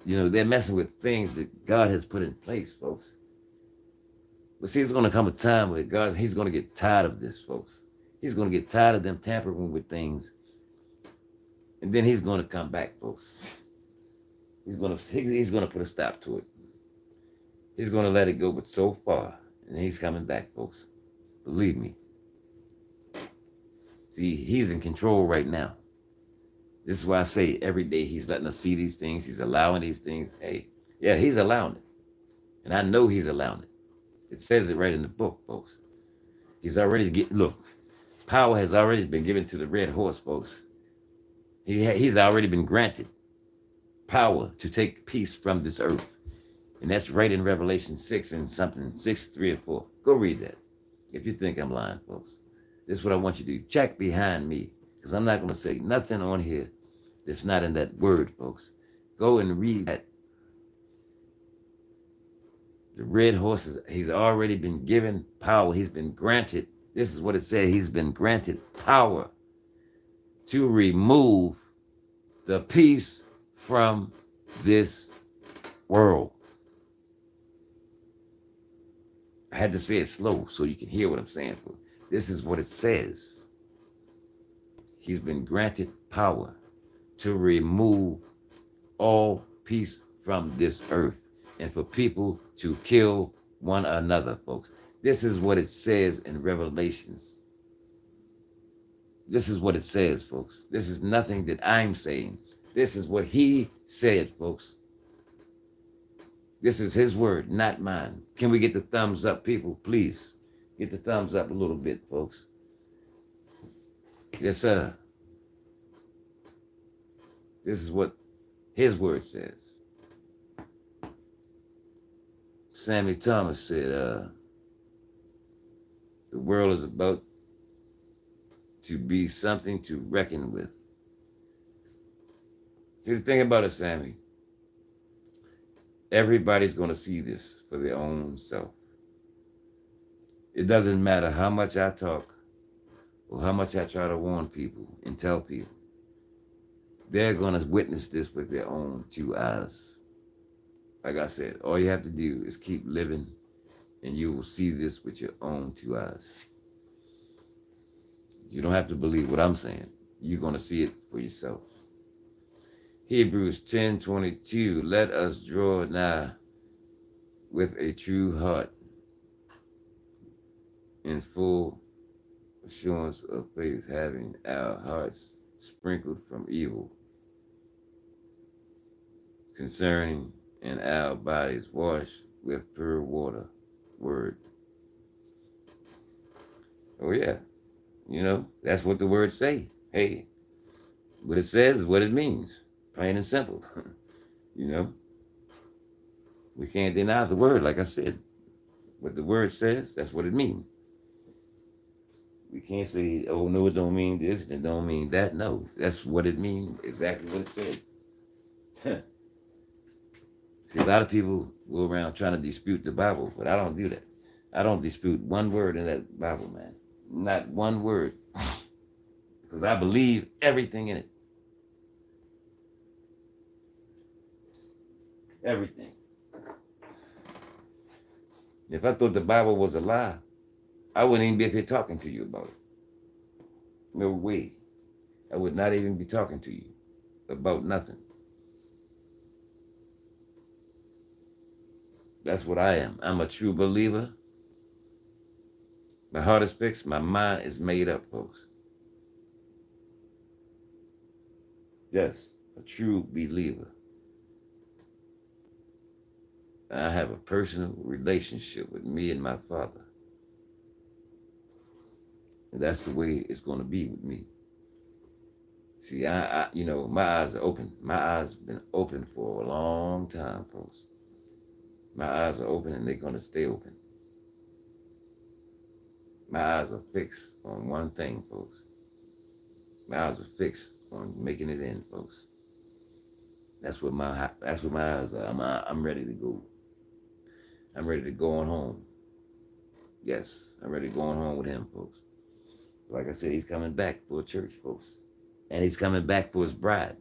You know, they're messing with things that God has put in place, folks. But see, it's going to come a time where he's going to get tired of this, folks. He's going to get tired of them tampering with things. And then he's going to come back, folks. He's going to put a stop to it. He's going to let it go, but so far. And he's coming back, folks. Believe me. See, he's in control right now. This is why I say every day he's letting us see these things. He's allowing these things. Hey, yeah, he's allowing it. And I know he's allowing it. It says it right in the book, folks. He's already look, power has already been given to the red horse, folks. He's already been granted power to take peace from this earth. And that's right in Revelation 6 and something, 6, 3 or 4. Go read that if you think I'm lying, folks. This is what I want you to do. Check behind me, because I'm not going to say nothing on here that's not in that word, folks. Go and read that. The red horses, he's already been given power. He's been granted. This is what it said. He's been granted power to remove the peace from this world. I had to say it slow so you can hear what I'm saying. This is what it says. He's been granted power to remove all peace from this earth and for people to kill one another, folks. This is what it says in Revelations. This is what it says, folks. This is nothing that I'm saying. This is what he said, folks. This is his word, not mine. Can we get the thumbs up, people? Please get the thumbs up a little bit, folks. Yes, sir. This is what his word says. Sammy Thomas said, the world is about to be something to reckon with. See, the thing about it, Sammy, everybody's going to see this for their own self. It doesn't matter how much I talk or how much I try to warn people and tell people. They're going to witness this with their own 2 eyes. Like I said, all you have to do is keep living and you will see this with your own 2 eyes. You don't have to believe what I'm saying. You're going to see it for yourself. Hebrews 10:22, let us draw nigh with a true heart in full assurance of faith, having our hearts sprinkled from evil, concerning and our bodies washed with pure water. Word. Oh yeah, you know, that's what the words say. Hey, what it says is what it means. Plain and simple. You know, we can't deny the word, like I said. What the word says, that's what it means. We can't say, oh, no, it don't mean this, and it don't mean that. No, that's what it means, exactly what it said. See, a lot of people go around trying to dispute the Bible, but I don't do that. I don't dispute one word in that Bible, man. Not one word. Because I believe everything in it. Everything. If I thought the Bible was a lie, I wouldn't even be up here talking to you about it. No way. I would not even be talking to you about nothing. That's what I am. I'm a true believer. My heart is fixed. My mind is made up, folks. Yes, a true believer. I have a personal relationship with me and my Father. And that's the way it's going to be with me. See, I you know, my eyes are open. My eyes have been open for a long time, folks. My eyes are open and they're going to stay open. My eyes are fixed on one thing, folks. My eyes are fixed on making it in, folks. That's what my eyes are. I'm ready to go. I'm ready to go on home. Yes, I'm ready to go on home with him, folks. Like I said, he's coming back for a church, folks. And he's coming back for his bride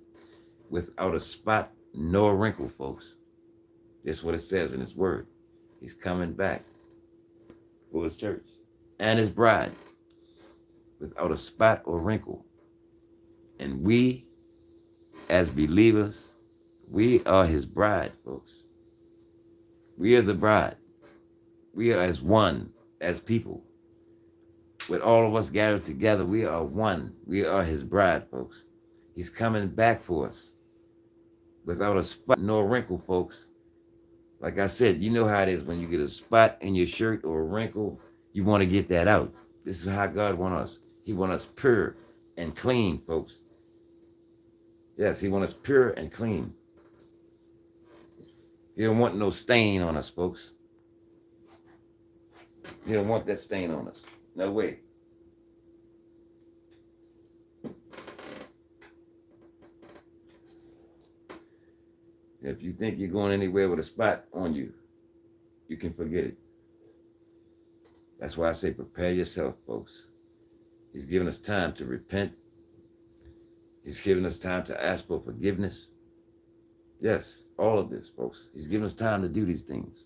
without a spot nor wrinkle, folks. That's what it says in his word. He's coming back for his church and his bride without a spot or wrinkle. And we, as believers, we are his bride, folks. We are the bride. We are as one, as people. With all of us gathered together, we are one. We are his bride, folks. He's coming back for us without a spot nor wrinkle, folks. Like I said, you know how it is when you get a spot in your shirt or a wrinkle, you want to get that out. This is how God wants us. He wants us pure and clean, folks. Yes, he wants us pure and clean. He don't want no stain on us, folks. He don't want that stain on us. No way. If you think you're going anywhere with a spot on you, you can forget it. That's why I say prepare yourself, folks. He's giving us time to repent. He's giving us time to ask for forgiveness. Yes, all of this, folks. He's giving us time to do these things.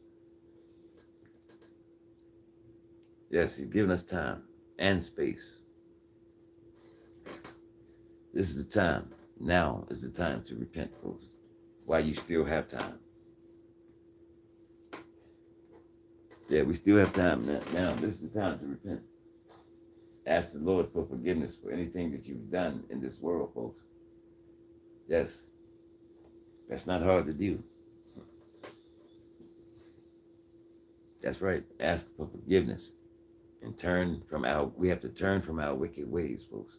Yes, he's giving us time and space. This is the time. Now is the time to repent, folks, while you still have time. Yeah, we still have time now. This is the time to repent. Ask the Lord for forgiveness for anything that you've done in this world, folks. Yes, that's not hard to do. That's right. Ask for forgiveness and we have to turn from our wicked ways, folks.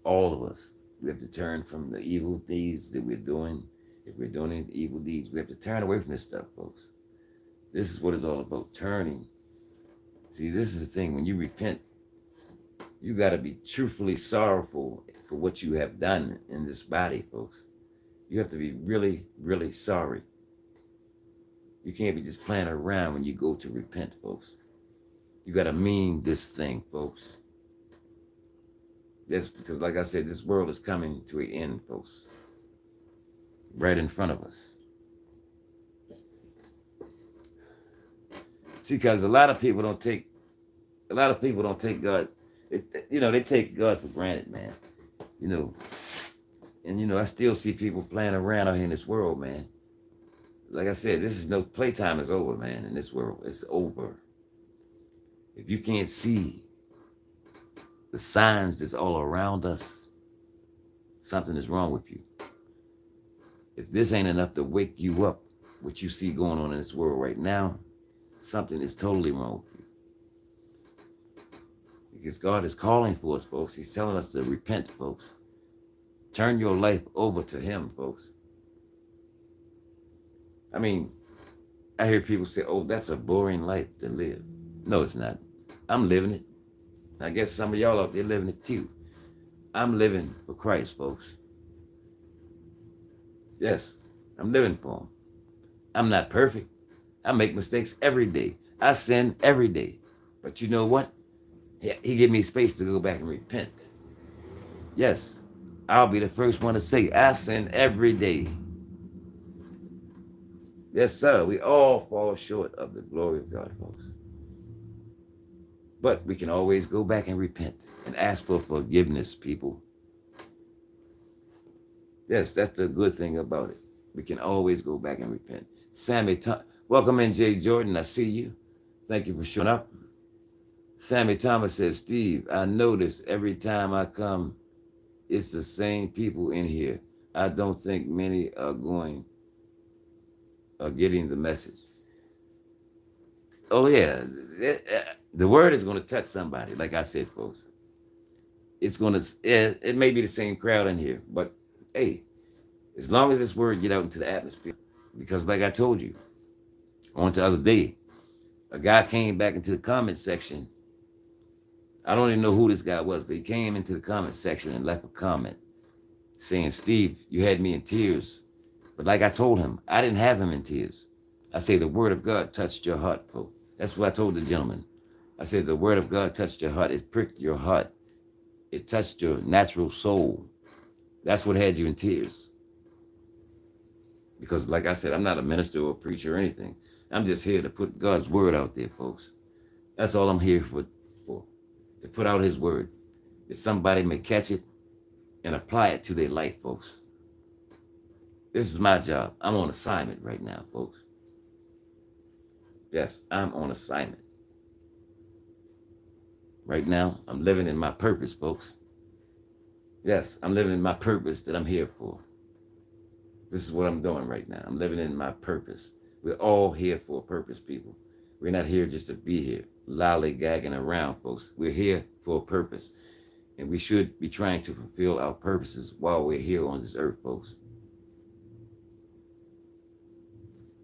All of us. We have to turn from the evil deeds that we're doing. If we're doing any evil deeds, we have to turn away from this stuff, folks. This is what it's all about, turning. See, this is the thing. When you repent, you got to be truthfully sorrowful for what you have done in this body, folks. You have to be really, really sorry. You can't be just playing around when you go to repent, folks. You got to mean this thing, folks. That's because, like I said, this world is coming to an end, folks. Right in front of us. See, because a lot of people don't take God, they take God for granted, man. And I still see people playing around out here in this world, man. Like I said, playtime is over, man, in this world. It's over. If you can't see the signs that's all around us, something is wrong with you. If this ain't enough to wake you up, what you see going on in this world right now, something is totally wrong with you. Because God is calling for us, folks. He's telling us to repent, folks. Turn your life over to him, folks. I mean, I hear people say, oh, that's a boring life to live. No, it's not. I'm living it. I guess some of y'all out there living it too. I'm living for Christ, folks. Yes, I'm living for him. I'm not perfect. I make mistakes every day. I sin every day. But you know what? He gave me space to go back and repent. Yes, I'll be the first one to say I sin every day. Yes, sir. We all fall short of the glory of God, folks. But we can always go back and repent and ask for forgiveness, people. Yes, that's the good thing about it. We can always go back and repent. Welcome in, Jay Jordan. I see you. Thank you for showing up. Sammy Thomas says, Steve, I notice every time I come, it's the same people in here. I don't think many are getting the message. Oh, yeah. The word is going to touch somebody, like I said, folks. It may be the same crowd in here, but hey, as long as this word get out into the atmosphere, because like I told you, on the other day, a guy came back into the comment section. I don't even know who this guy was, but he came into the comment section and left a comment saying, Steve, you had me in tears. But like I told him, I didn't have him in tears. I say the word of God touched your heart, folks. That's what I told the gentleman. I said the word of God touched your heart. It pricked your heart. It touched your natural soul. That's what had you in tears. Because like I said, I'm not a minister or a preacher or anything. I'm just here to put God's word out there, folks. That's all I'm here for, to put out his word. That somebody may catch it and apply it to their life, folks. This is my job. I'm on assignment right now, folks. Yes, I'm on assignment. Right now, I'm living in my purpose, folks. Yes, I'm living in my purpose that I'm here for. This is what I'm doing right now. I'm living in my purpose. We're all here for a purpose, people. We're not here just to be here, lollygagging around, folks. We're here for a purpose. And we should be trying to fulfill our purposes while we're here on this earth, folks.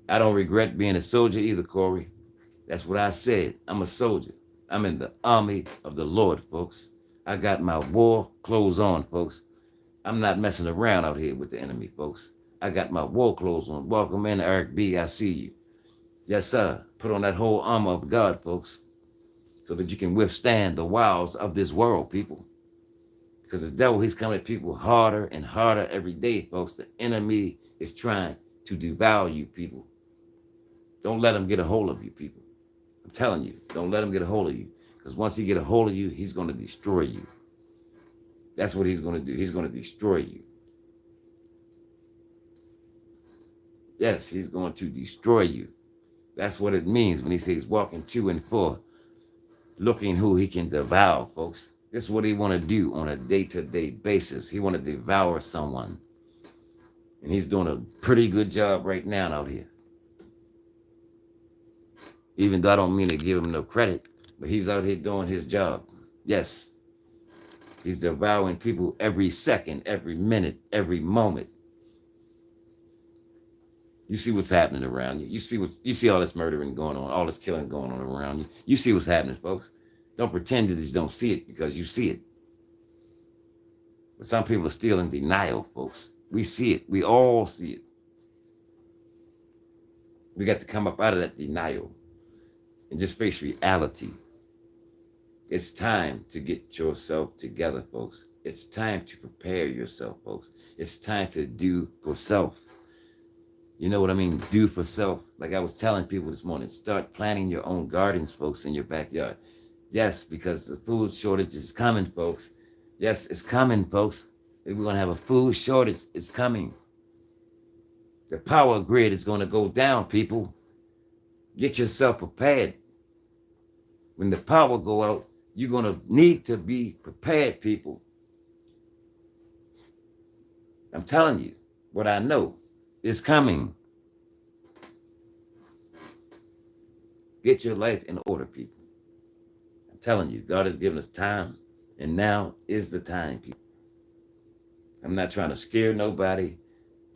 I don't regret being a soldier either, Corey. That's what I said. I'm a soldier. I'm in the army of the Lord, folks. I got my war clothes on, folks. I'm not messing around out here with the enemy, folks. I got my war clothes on. Welcome in, Eric B. I see you. Yes, sir. Put on that whole armor of God, folks, so that you can withstand the wiles of this world, people. Because the devil, he's coming at people harder and harder every day, folks. The enemy is trying to devour you, people. Don't let him get a hold of you, people. I'm telling you, don't let him get a hold of you. Because once he get a hold of you, he's going to destroy you. That's what he's going to do. He's going to destroy you. Yes, he's going to destroy you. That's what it means when he says walking to and fro, looking who he can devour, folks. This is what he want to do on a day-to-day basis. He want to devour someone. And he's doing a pretty good job right now out here. Even though I don't mean to give him no credit, but he's out here doing his job. Yes. He's devouring people every second, every minute, every moment. You see what's happening around you. You see all this murdering going on, all this killing going on around you. You see what's happening, folks. Don't pretend that you don't see it, because you see it. But some people are still in denial, folks. We see it. We all see it. We got to come up out of that denial and just face reality. It's time to get yourself together, folks. It's time to prepare yourself, folks. It's time to do for self. You know what I mean? Do for self. Like I was telling people this morning, start planting your own gardens, folks, in your backyard. Yes, because the food shortage is coming, folks. Yes, it's coming, folks. We're going to have a food shortage. It's coming. The power grid is going to go down, people. Get yourself prepared. When the power go out, you're going to need to be prepared, people. I'm telling you what I know is coming. Get your life in order, people. I'm telling you, God has given us time, and now is the time, people. I'm not trying to scare nobody.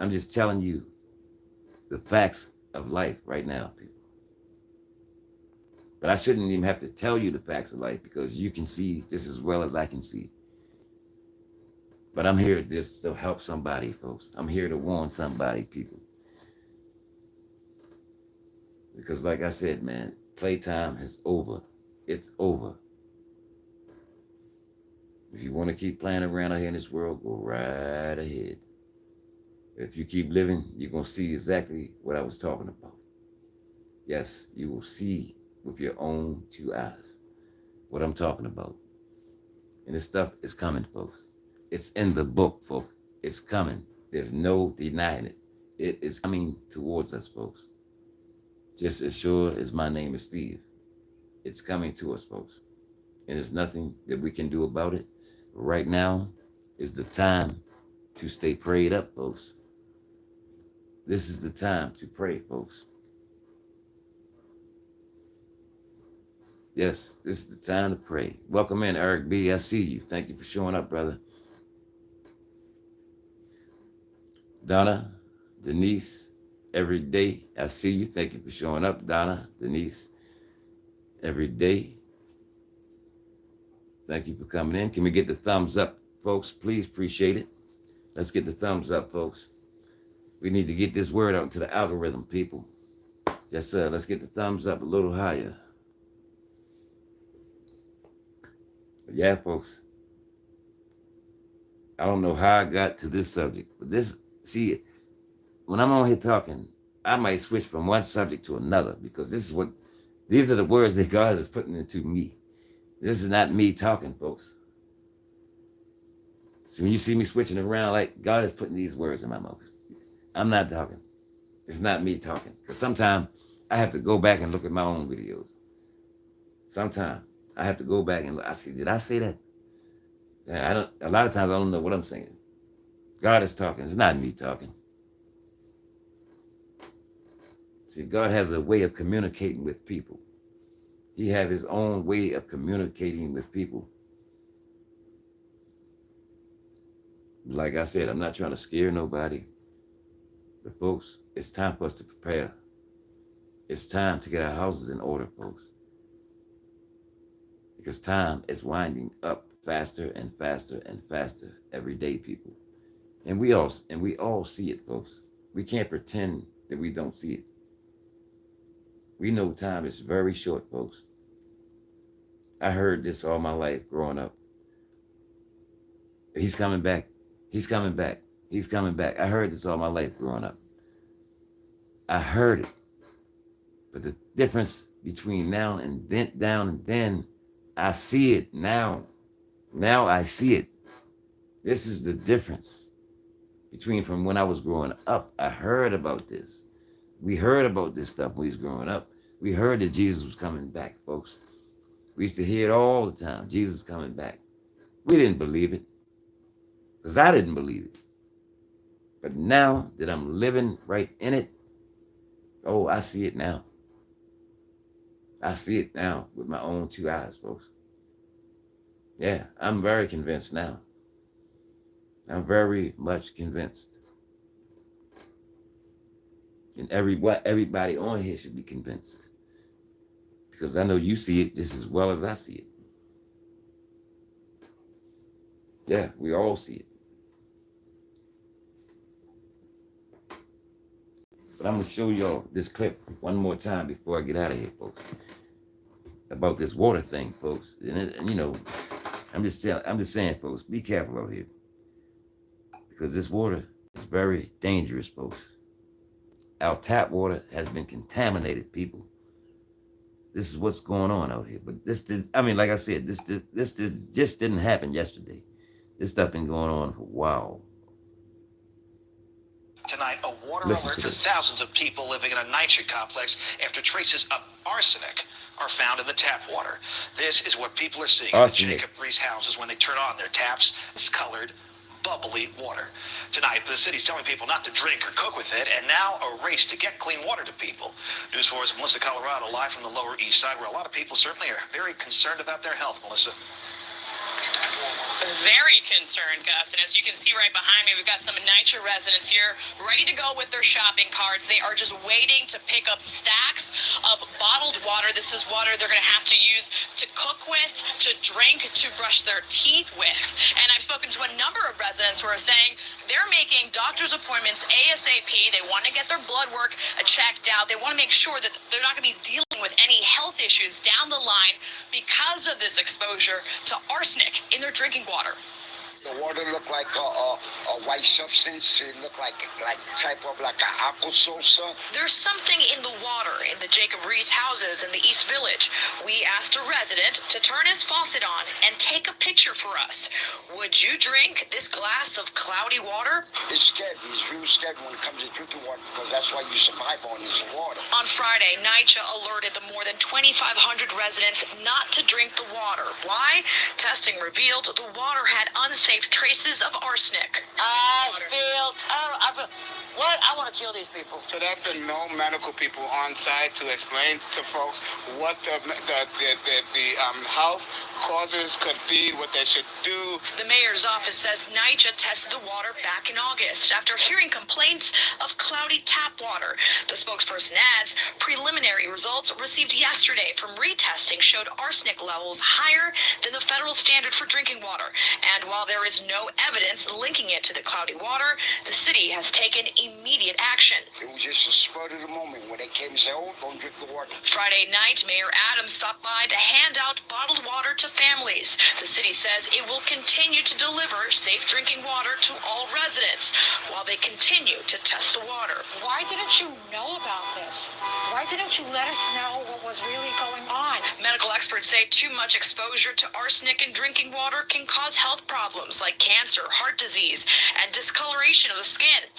I'm just telling you the facts of life right now, people. But I shouldn't even have to tell you the facts of life, because you can see just as well as I can see. But I'm here just to help somebody, folks. I'm here to warn somebody, people. Because like I said, man, playtime is over. It's over. If you want to keep playing around out here in this world, go right ahead. If you keep living, you're going to see exactly what I was talking about. Yes, you will see with your own two eyes what I'm talking about. And this stuff is coming, folks. It's in the book, folks. It's coming. There's no denying it. It is coming towards us, folks. Just as sure as my name is Steve. It's coming to us, folks. And there's nothing that we can do about it. Right now is the time to stay prayed up, folks. This is the time to pray, folks. Yes, this is the time to pray. Welcome in, Eric B. I see you. Thank you for showing up, brother. Donna, Denise, every day, I see you. Thank you for showing up, Donna, Denise, every day. Thank you for coming in. Can we get the thumbs up, folks? Please, appreciate it. Let's get the thumbs up, folks. We need to get this word out to the algorithm, people. Yes, sir. Let's get the thumbs up a little higher. But yeah, folks. I don't know how I got to this subject, but see, when I'm on here talking, I might switch from one subject to another because these are the words that God is putting into me. This is not me talking, folks. So when you see me switching around, like God is putting these words in my mouth. I'm not talking. It's not me talking. Because sometimes I have to go back and look at my own videos. Sometimes I have to go back and look. I see, did I say that? Yeah, a lot of times I don't know what I'm saying. God is talking. It's not me talking. See, God has a way of communicating with people. He has his own way of communicating with people. Like I said, I'm not trying to scare nobody. But folks, it's time for us to prepare. It's time to get our houses in order, folks. Because time is winding up faster and faster and faster every day, people. And we all see it, folks. We can't pretend that we don't see it. We know time is very short, folks. I heard this all my life growing up. He's coming back. He's coming back. He's coming back. I heard this all my life growing up. I heard it. But the difference between now and then, I see it now. Now I see it. This is the difference between from when I was growing up. I heard about this. We heard about this stuff when we was growing up. We heard that Jesus was coming back, folks. We used to hear it all the time. Jesus is coming back. We didn't believe it. Because I didn't believe it. But now that I'm living right in it, oh, I see it now. I see it now with my own two eyes, folks. Yeah, I'm very convinced now. I'm very much convinced. And everybody on here should be convinced. Because I know you see it just as well as I see it. Yeah, we all see it. But I'm going to show y'all this clip one more time before I get out of here, folks. About this water thing, folks. And you know, I'm just saying, folks, be careful out here. Because this water is very dangerous, folks. Our tap water has been contaminated, people. This is what's going on out here. But like I said, this just didn't happen yesterday. This stuff been going on for a while. Tonight, a water alert for thousands of people living in a nitrogen complex after traces of arsenic are found in the tap water. This is what people are seeing in the Jacob Reese houses when they turn on their taps. It's colored, bubbly water. Tonight, the city's telling people not to drink or cook with it, and now a race to get clean water to people. News 4's Melissa Colorado, live from the Lower East Side, where a lot of people certainly are very concerned about their health. Melissa. Very concerned, Gus. And as you can see right behind me, we've got some NYCHA residents here ready to go with their shopping carts. They are just waiting to pick up stacks of bottled water. This is water they're going to have to use to cook with, to drink, to brush their teeth with. And I've spoken to a number of residents who are saying they're making doctor's appointments ASAP. They want to get their blood work checked out. They want to make sure that they're not going to be dealing with any health issues down the line because of this exposure to arsenic in their drinking water. The water looked like a white substance. It looked like type of like an aqua salsa. There's something in the water in the Jacob Reese houses in the East Village. We asked a resident to turn his faucet on and take a picture for us. Would you drink this glass of cloudy water? It's scary. It's real scary when it comes to drinking water because that's why you survive on is water. On Friday, NYCHA alerted the more than 2,500 residents not to drink the water. Why? Testing revealed the water had unsafe traces of arsenic. I want to kill these people. So there's been no medical people on site to explain to folks what the health causes could be, what they should do. The mayor's office says NYCHA tested the water back in August after hearing complaints of cloudy tap water. The spokesperson adds preliminary results received yesterday from retesting showed arsenic levels higher than the federal standard for drinking water. And while there is no evidence linking it to the cloudy water, the city has taken immediate action. It was just a spur of the moment when they came and said, oh, don't drink the water. Friday night, Mayor Adams stopped by to hand out bottled water to families. The city says it will continue to deliver safe drinking water to all residents while they continue to test the water. Why didn't you know about this? Why didn't you let us know what was really going on? Medical experts say too much exposure to arsenic in drinking water can cause health problems like cancer, heart disease, and discoloration of the skin.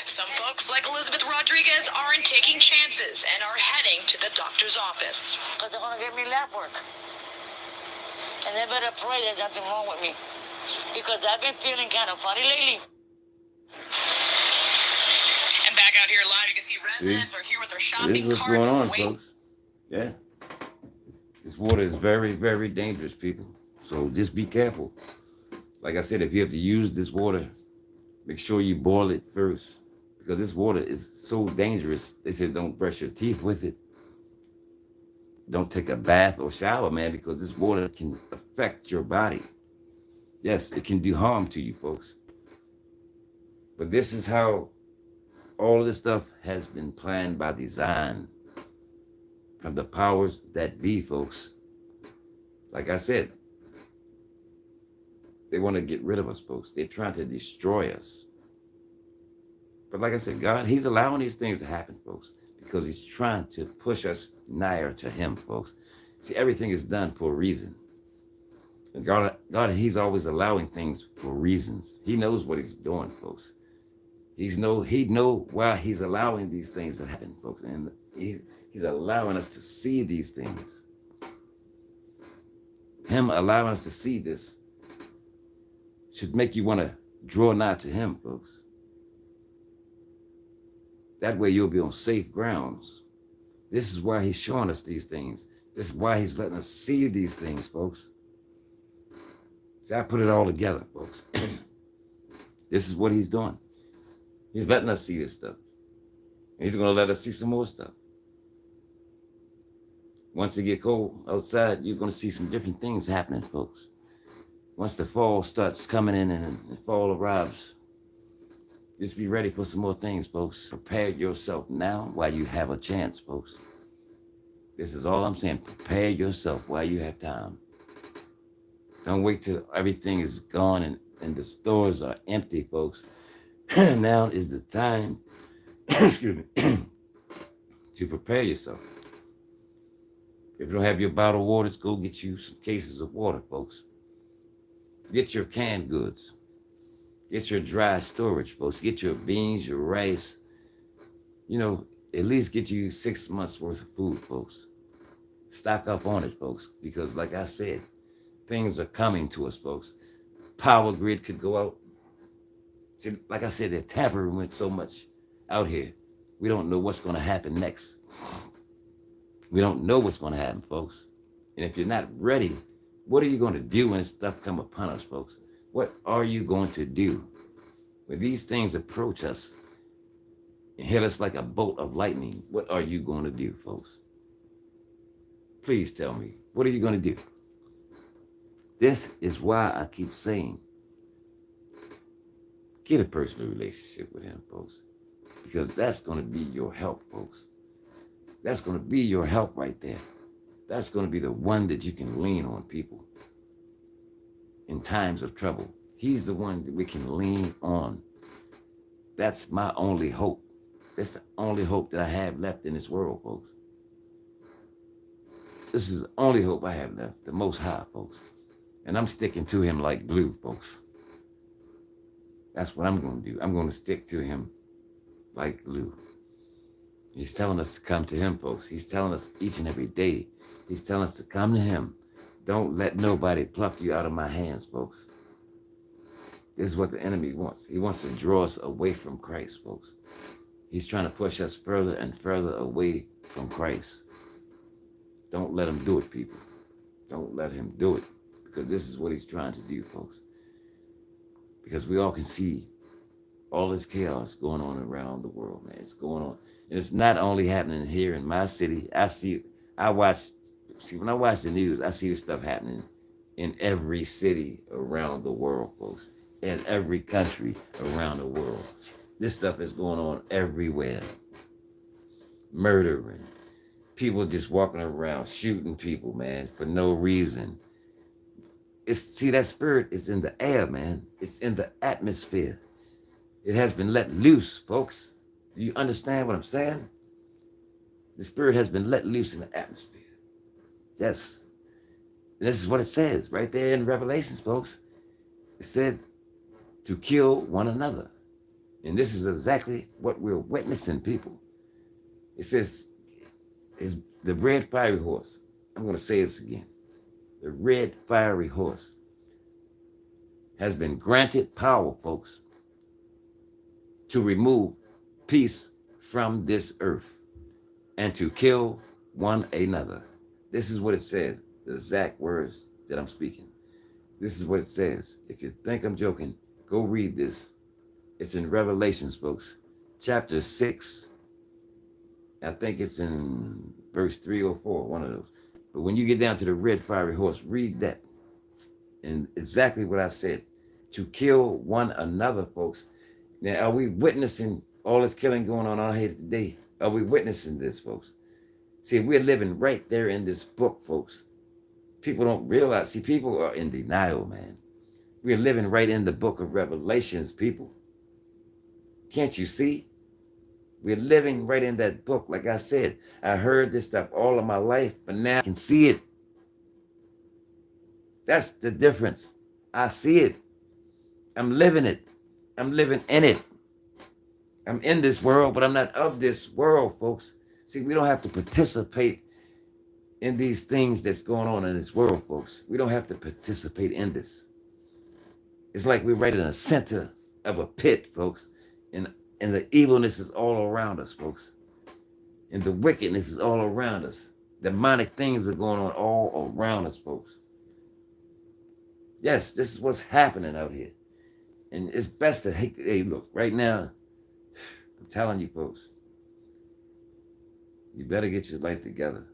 Some folks, like Elizabeth Rodriguez, aren't taking chances and are heading to the doctor's office. Because they're going to give me lab work. And they better pray there's nothing wrong with me. Because I've been feeling kind of funny lately. And back out here live, you can see residents are here with their This shopping is what's carts. going on, waiting. folks. Yeah. This water is very, very dangerous, people. So just be careful. Like I said, if you have to use this water, make sure you boil it first. Because this water is so dangerous. They said don't brush your teeth with it. Don't take a bath or shower, man, because this water can affect your body. Yes, it can do harm to you, folks. But this is how all of this stuff has been planned by design from the powers that be, folks. Like I said, they want to get rid of us, folks. They're trying to destroy us. But like I said, God, he's allowing these things to happen, folks, because he's trying to push us nigher to him, folks. See, everything is done for a reason. And God, he's always allowing things for reasons. He knows what he's doing, folks. He know why he's allowing these things to happen, folks. And he's allowing us to see these things. Him allowing us to see this should make you want to draw nigh to him, folks. That way you'll be on safe grounds. This is why he's showing us these things. This is why he's letting us see these things, folks. See, I put it all together, folks. This is what he's doing. He's letting us see this stuff. And he's going to let us see some more stuff. Once it get cold outside, you're going to see some different things happening, folks. Once the fall starts coming in and fall arrives, just be ready for some more things, folks. Prepare yourself now while you have a chance, folks. This is all I'm saying. Prepare yourself while you have time. Don't wait till everything is gone and the stores are empty, folks. Now is the time, excuse me, to prepare yourself. If you don't have your bottled waters, go get you some cases of water, folks. Get your canned goods. Get your dry storage, folks. Get your beans, your rice. You know, at least get you 6 months worth of food, folks. Stock up on it, folks, because like I said, things are coming to us, folks. Power grid could go out. See, like I said, they're tampering with so much out here. We don't know what's going to happen next. We don't know what's going to happen, folks. And if you're not ready, what are you going to do when this stuff come upon us, folks? What are you going to do when these things approach us and hit us like a bolt of lightning? What are you going to do, folks? Please tell me, what are you going to do? This is why I keep saying, get a personal relationship with him, folks, because that's going to be your help, folks. That's going to be your help right there. That's going to be the one that you can lean on, people, in times of trouble. He's the one that we can lean on. That's my only hope. That's the only hope that I have left in this world, folks. This is the only hope I have left, the Most High, folks. And I'm sticking to him like glue, folks. That's what I'm going to do. I'm going to stick to him like glue. He's telling us to come to him, folks. He's telling us each and every day. He's telling us to come to him. Don't let nobody pluck you out of my hands, folks. This is what the enemy wants. He wants to draw us away from Christ, folks. He's trying to push us further and further away from Christ. Don't let him do it, people. Don't let him do it, because this is what he's trying to do, folks. Because we all can see all this chaos going on around the world, man. It's going on. And it's not only happening here in my city. When I watch the news, I see this stuff happening in every city around the world, folks. In every country around the world. This stuff is going on everywhere. Murdering. People just walking around shooting people, man, for no reason. See, that spirit is in the air, man. It's in the atmosphere. It has been let loose, folks. Do you understand what I'm saying? The spirit has been let loose in the atmosphere. Yes. And this is what it says right there in Revelations, folks. It said to kill one another. And this is exactly what we're witnessing, people. It says, is the red fiery horse. I'm going to say this again. The red fiery horse has been granted power, folks, to remove peace from this earth and to kill one another. This is what it says, the exact words that I'm speaking. This is what it says. If you think I'm joking, go read this. It's in Revelations, folks, chapter 6. I think it's in verse 3 or 4, one of those. But when you get down to the red fiery horse, read that. And exactly what I said, to kill one another, folks. Now, are we witnessing all this killing going on out here today? Are we witnessing this, folks? See, we're living right there in this book, folks. People don't realize. See, people are in denial, man. We're living right in the book of Revelations, people. Can't you see? We're living right in that book. Like I said, I heard this stuff all of my life, but now I can see it. That's the difference. I see it. I'm living it. I'm living in it. I'm in this world, but I'm not of this world, folks. See, we don't have to participate in these things that's going on in this world, folks. We don't have to participate in this. It's like we're right in the center of a pit, folks. And the evilness is all around us, folks. And the wickedness is all around us. Demonic things are going on all around us, folks. Yes, this is what's happening out here. And it's best to, hey, look, right now, I'm telling you, folks, you better get your life together.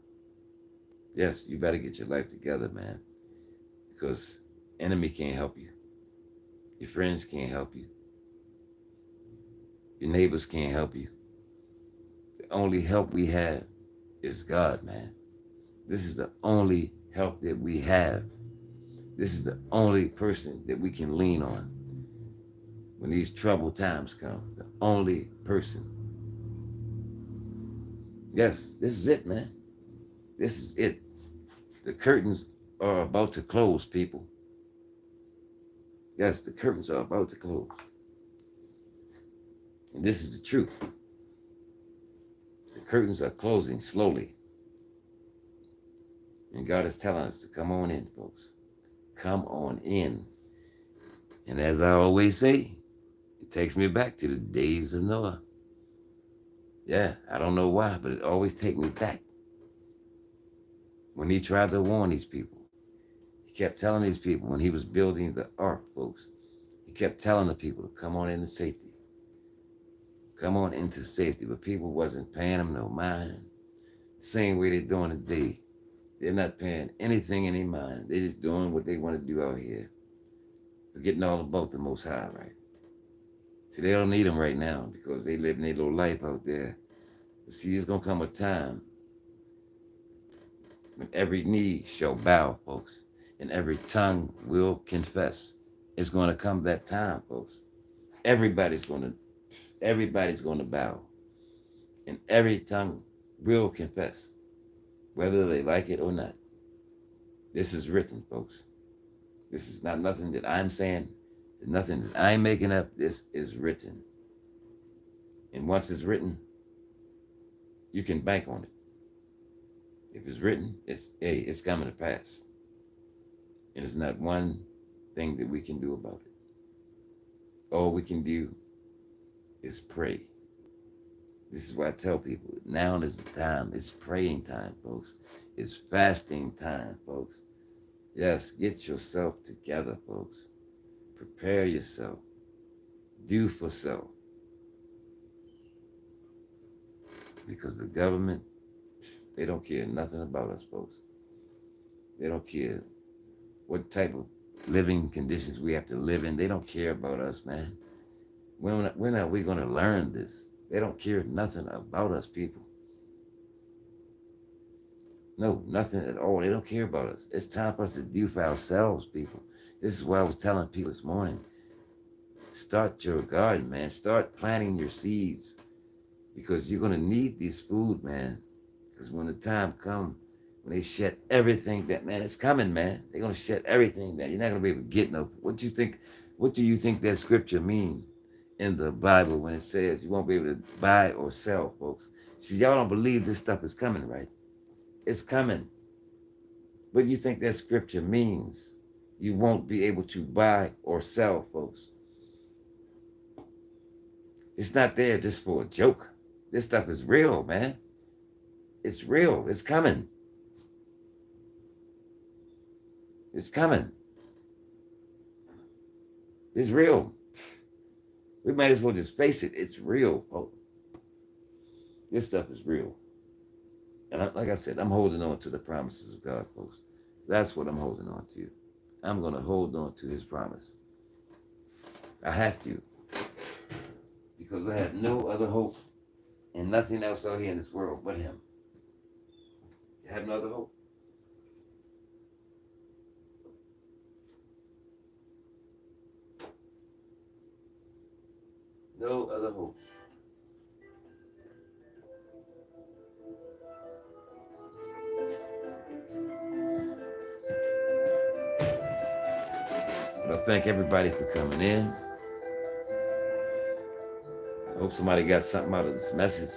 Yes, you better get your life together, man. Because enemy can't help you. Your friends can't help you. Your neighbors can't help you. The only help we have is God, man. This is the only help that we have. This is the only person that we can lean on when these troubled times come. The only person. Yes, this is it, man. This is it. The curtains are about to close, people. Yes, the curtains are about to close. And this is the truth. The curtains are closing slowly. And God is telling us to come on in, folks. Come on in. And as I always say, it takes me back to the days of Noah. Yeah, I don't know why, but it always takes me back. When he tried to warn these people, he kept telling these people when he was building the ark, folks, he kept telling the people to come on into safety. Come on into safety, but people wasn't paying them no mind. Same way they're doing today. They're not paying anything any mind. They're just doing what they want to do out here. Forgetting all about the Most High, right? See, they don't need them right now because they living their little life out there. But see, there's going to come a time when every knee shall bow, folks, and every tongue will confess. It's going to come that time, folks. Everybody's going to bow, and every tongue will confess, whether they like it or not. This is written, folks. This is not nothing that I'm saying, nothing that I'm making up. This is written. And once it's written, you can bank on it. If it's written, it's coming to pass. And there's not one thing that we can do about it. All we can do is pray. This is why I tell people, now is the time. It's praying time, folks. It's fasting time, folks. Yes, get yourself together, folks. Prepare yourself. Do for self. Because the government, they don't care nothing about us, folks. They don't care what type of living conditions we have to live in. They don't care about us, man. When are we going to learn this? They don't care nothing about us, people. No, nothing at all. They don't care about us. It's time for us to do for ourselves, people. This is why I was telling people this morning. Start your garden, man. Start planting your seeds. Because you're going to need this food, man. Because when the time comes, when they shed everything that, man, it's coming, man. They're going to shed everything that. You're not going to be able to get no. What do you think that scripture means in the Bible when it says you won't be able to buy or sell, folks? See, y'all don't believe this stuff is coming, right? It's coming. What do you think that scripture means? You won't be able to buy or sell, folks. It's not there just for a joke. This stuff is real, man. It's real. It's coming. It's coming. It's real. We might as well just face it. It's real, folks. This stuff is real. And like I said, I'm holding on to the promises of God, folks. That's what I'm holding on to. I'm going to hold on to his promise. I have to. Because I have no other hope and nothing else out here in this world but him. I have no other hope. No other hope. But I thank everybody for coming in. I hope somebody got something out of this message.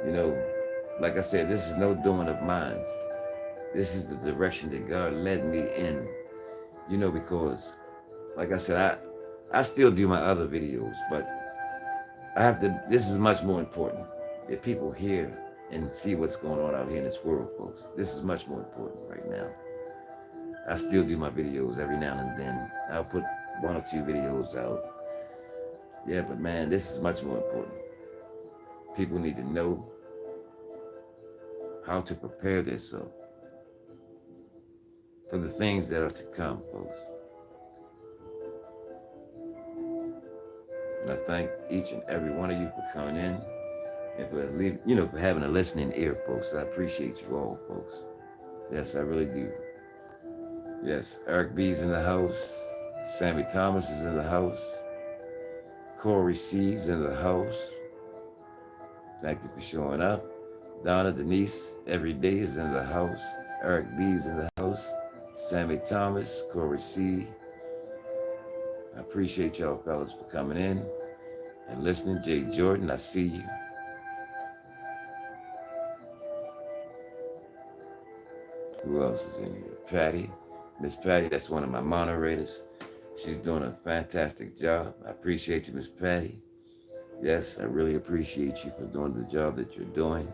You know, like I said, this is no doing of mine. This is the direction that God led me in. You know, because, like I said, I still do my other videos, but this is much more important. That people hear and see what's going on out here in this world, folks. This is much more important right now. I still do my videos every now and then. I'll put 1 or 2 videos out. Yeah, but man, this is much more important. People need to know how to prepare themselves for the things that are to come, folks. And I thank each and every one of you for coming in and for having a listening ear, folks. I appreciate you all, folks. Yes, I really do. Yes, Eric B's in the house. Sammy Thomas is in the house. Corey C's in the house. Thank you for showing up. Donna Denise every day is in the house. Eric B's in the house. Sammy Thomas, Corey C. I appreciate y'all fellas for coming in and listening. Jay Jordan, I see you. Who else is in here? Patty. Miss Patty, that's one of my moderators. She's doing a fantastic job. I appreciate you, Miss Patty. Yes, I really appreciate you for doing the job that you're doing.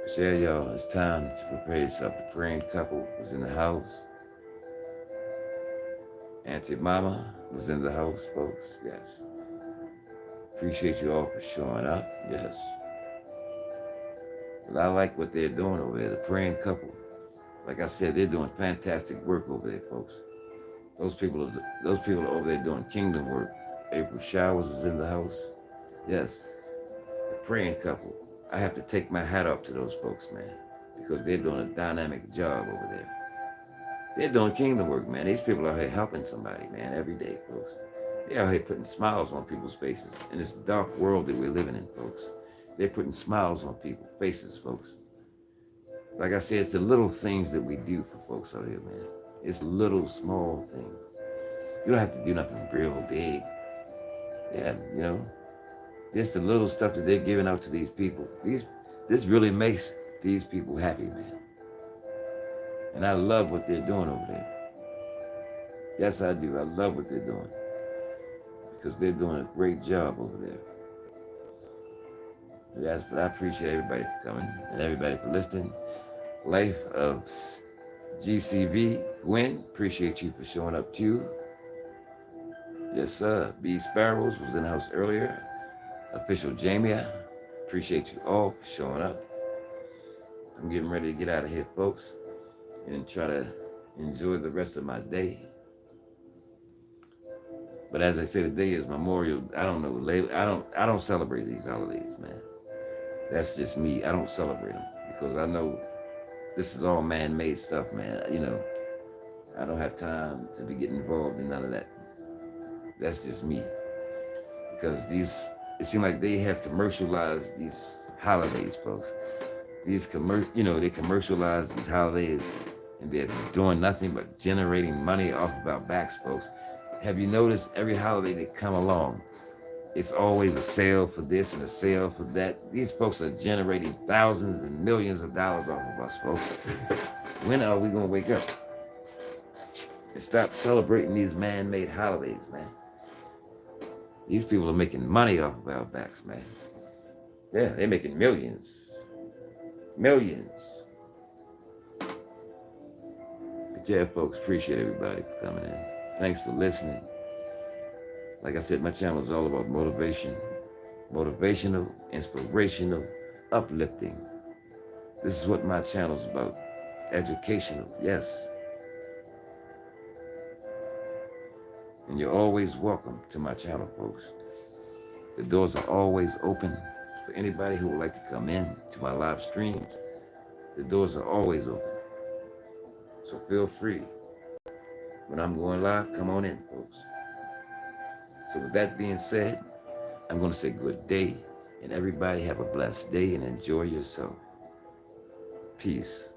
So yeah, y'all, it's time to prepare yourself. The praying couple was in the house. Auntie Mama was in the house, folks. Yes. Appreciate you all for showing up. Yes. But I like what they're doing over there, the praying couple. Like I said, they're doing fantastic work over there, folks. Those people are over there doing kingdom work. April Showers is in the house. Yes. The praying couple. I have to take my hat off to those folks, man, because they're doing a dynamic job over there. They're doing kingdom work, man. These people are here helping somebody, man, every day, folks. They're out here putting smiles on people's faces in this dark world that we're living in, folks. They're putting smiles on people's faces, folks. Like I said, it's the little things that we do for folks out here, man. It's little, small things. You don't have to do nothing real big. Yeah, you know, just the little stuff that they're giving out to these people. This really makes these people happy, man. And I love what they're doing over there. Yes, I do. I love what they're doing. Because they're doing a great job over there. Yes, but I appreciate everybody for coming and everybody for listening. Life of GCV. Gwen, appreciate you for showing up too. Yes, sir. B Sparrows was in the house earlier. Official Jamia, appreciate you all for showing up. I'm getting ready to get out of here, folks, and try to enjoy the rest of my day. But as I say, today is Memorial. I don't know. I don't celebrate these holidays, man. That's just me. I don't celebrate them because I know this is all man-made stuff, man. You know, I don't have time to be getting involved in none of that. That's just me. Because it seems like they have commercialized these holidays, folks. They commercialize these holidays and they're doing nothing but generating money off of our backs, folks. Have you noticed every holiday that come along, it's always a sale for this and a sale for that. These folks are generating thousands and millions of dollars off of us, folks. When are we gonna wake up and stop celebrating these man-made holidays, man? These people are making money off of our backs, man. Yeah, they're making millions. Millions. But yeah, folks, appreciate everybody for coming in. Thanks for listening. Like I said, my channel is all about motivation. Motivational, inspirational, uplifting. This is what my channel is about. Educational, yes. And you're always welcome to my channel, folks. The doors are always open for anybody who would like to come in to my live streams. The doors are always open. So feel free. When I'm going live, come on in, folks. So with that being said, I'm going to say good day, and everybody have a blessed day and enjoy yourself. Peace.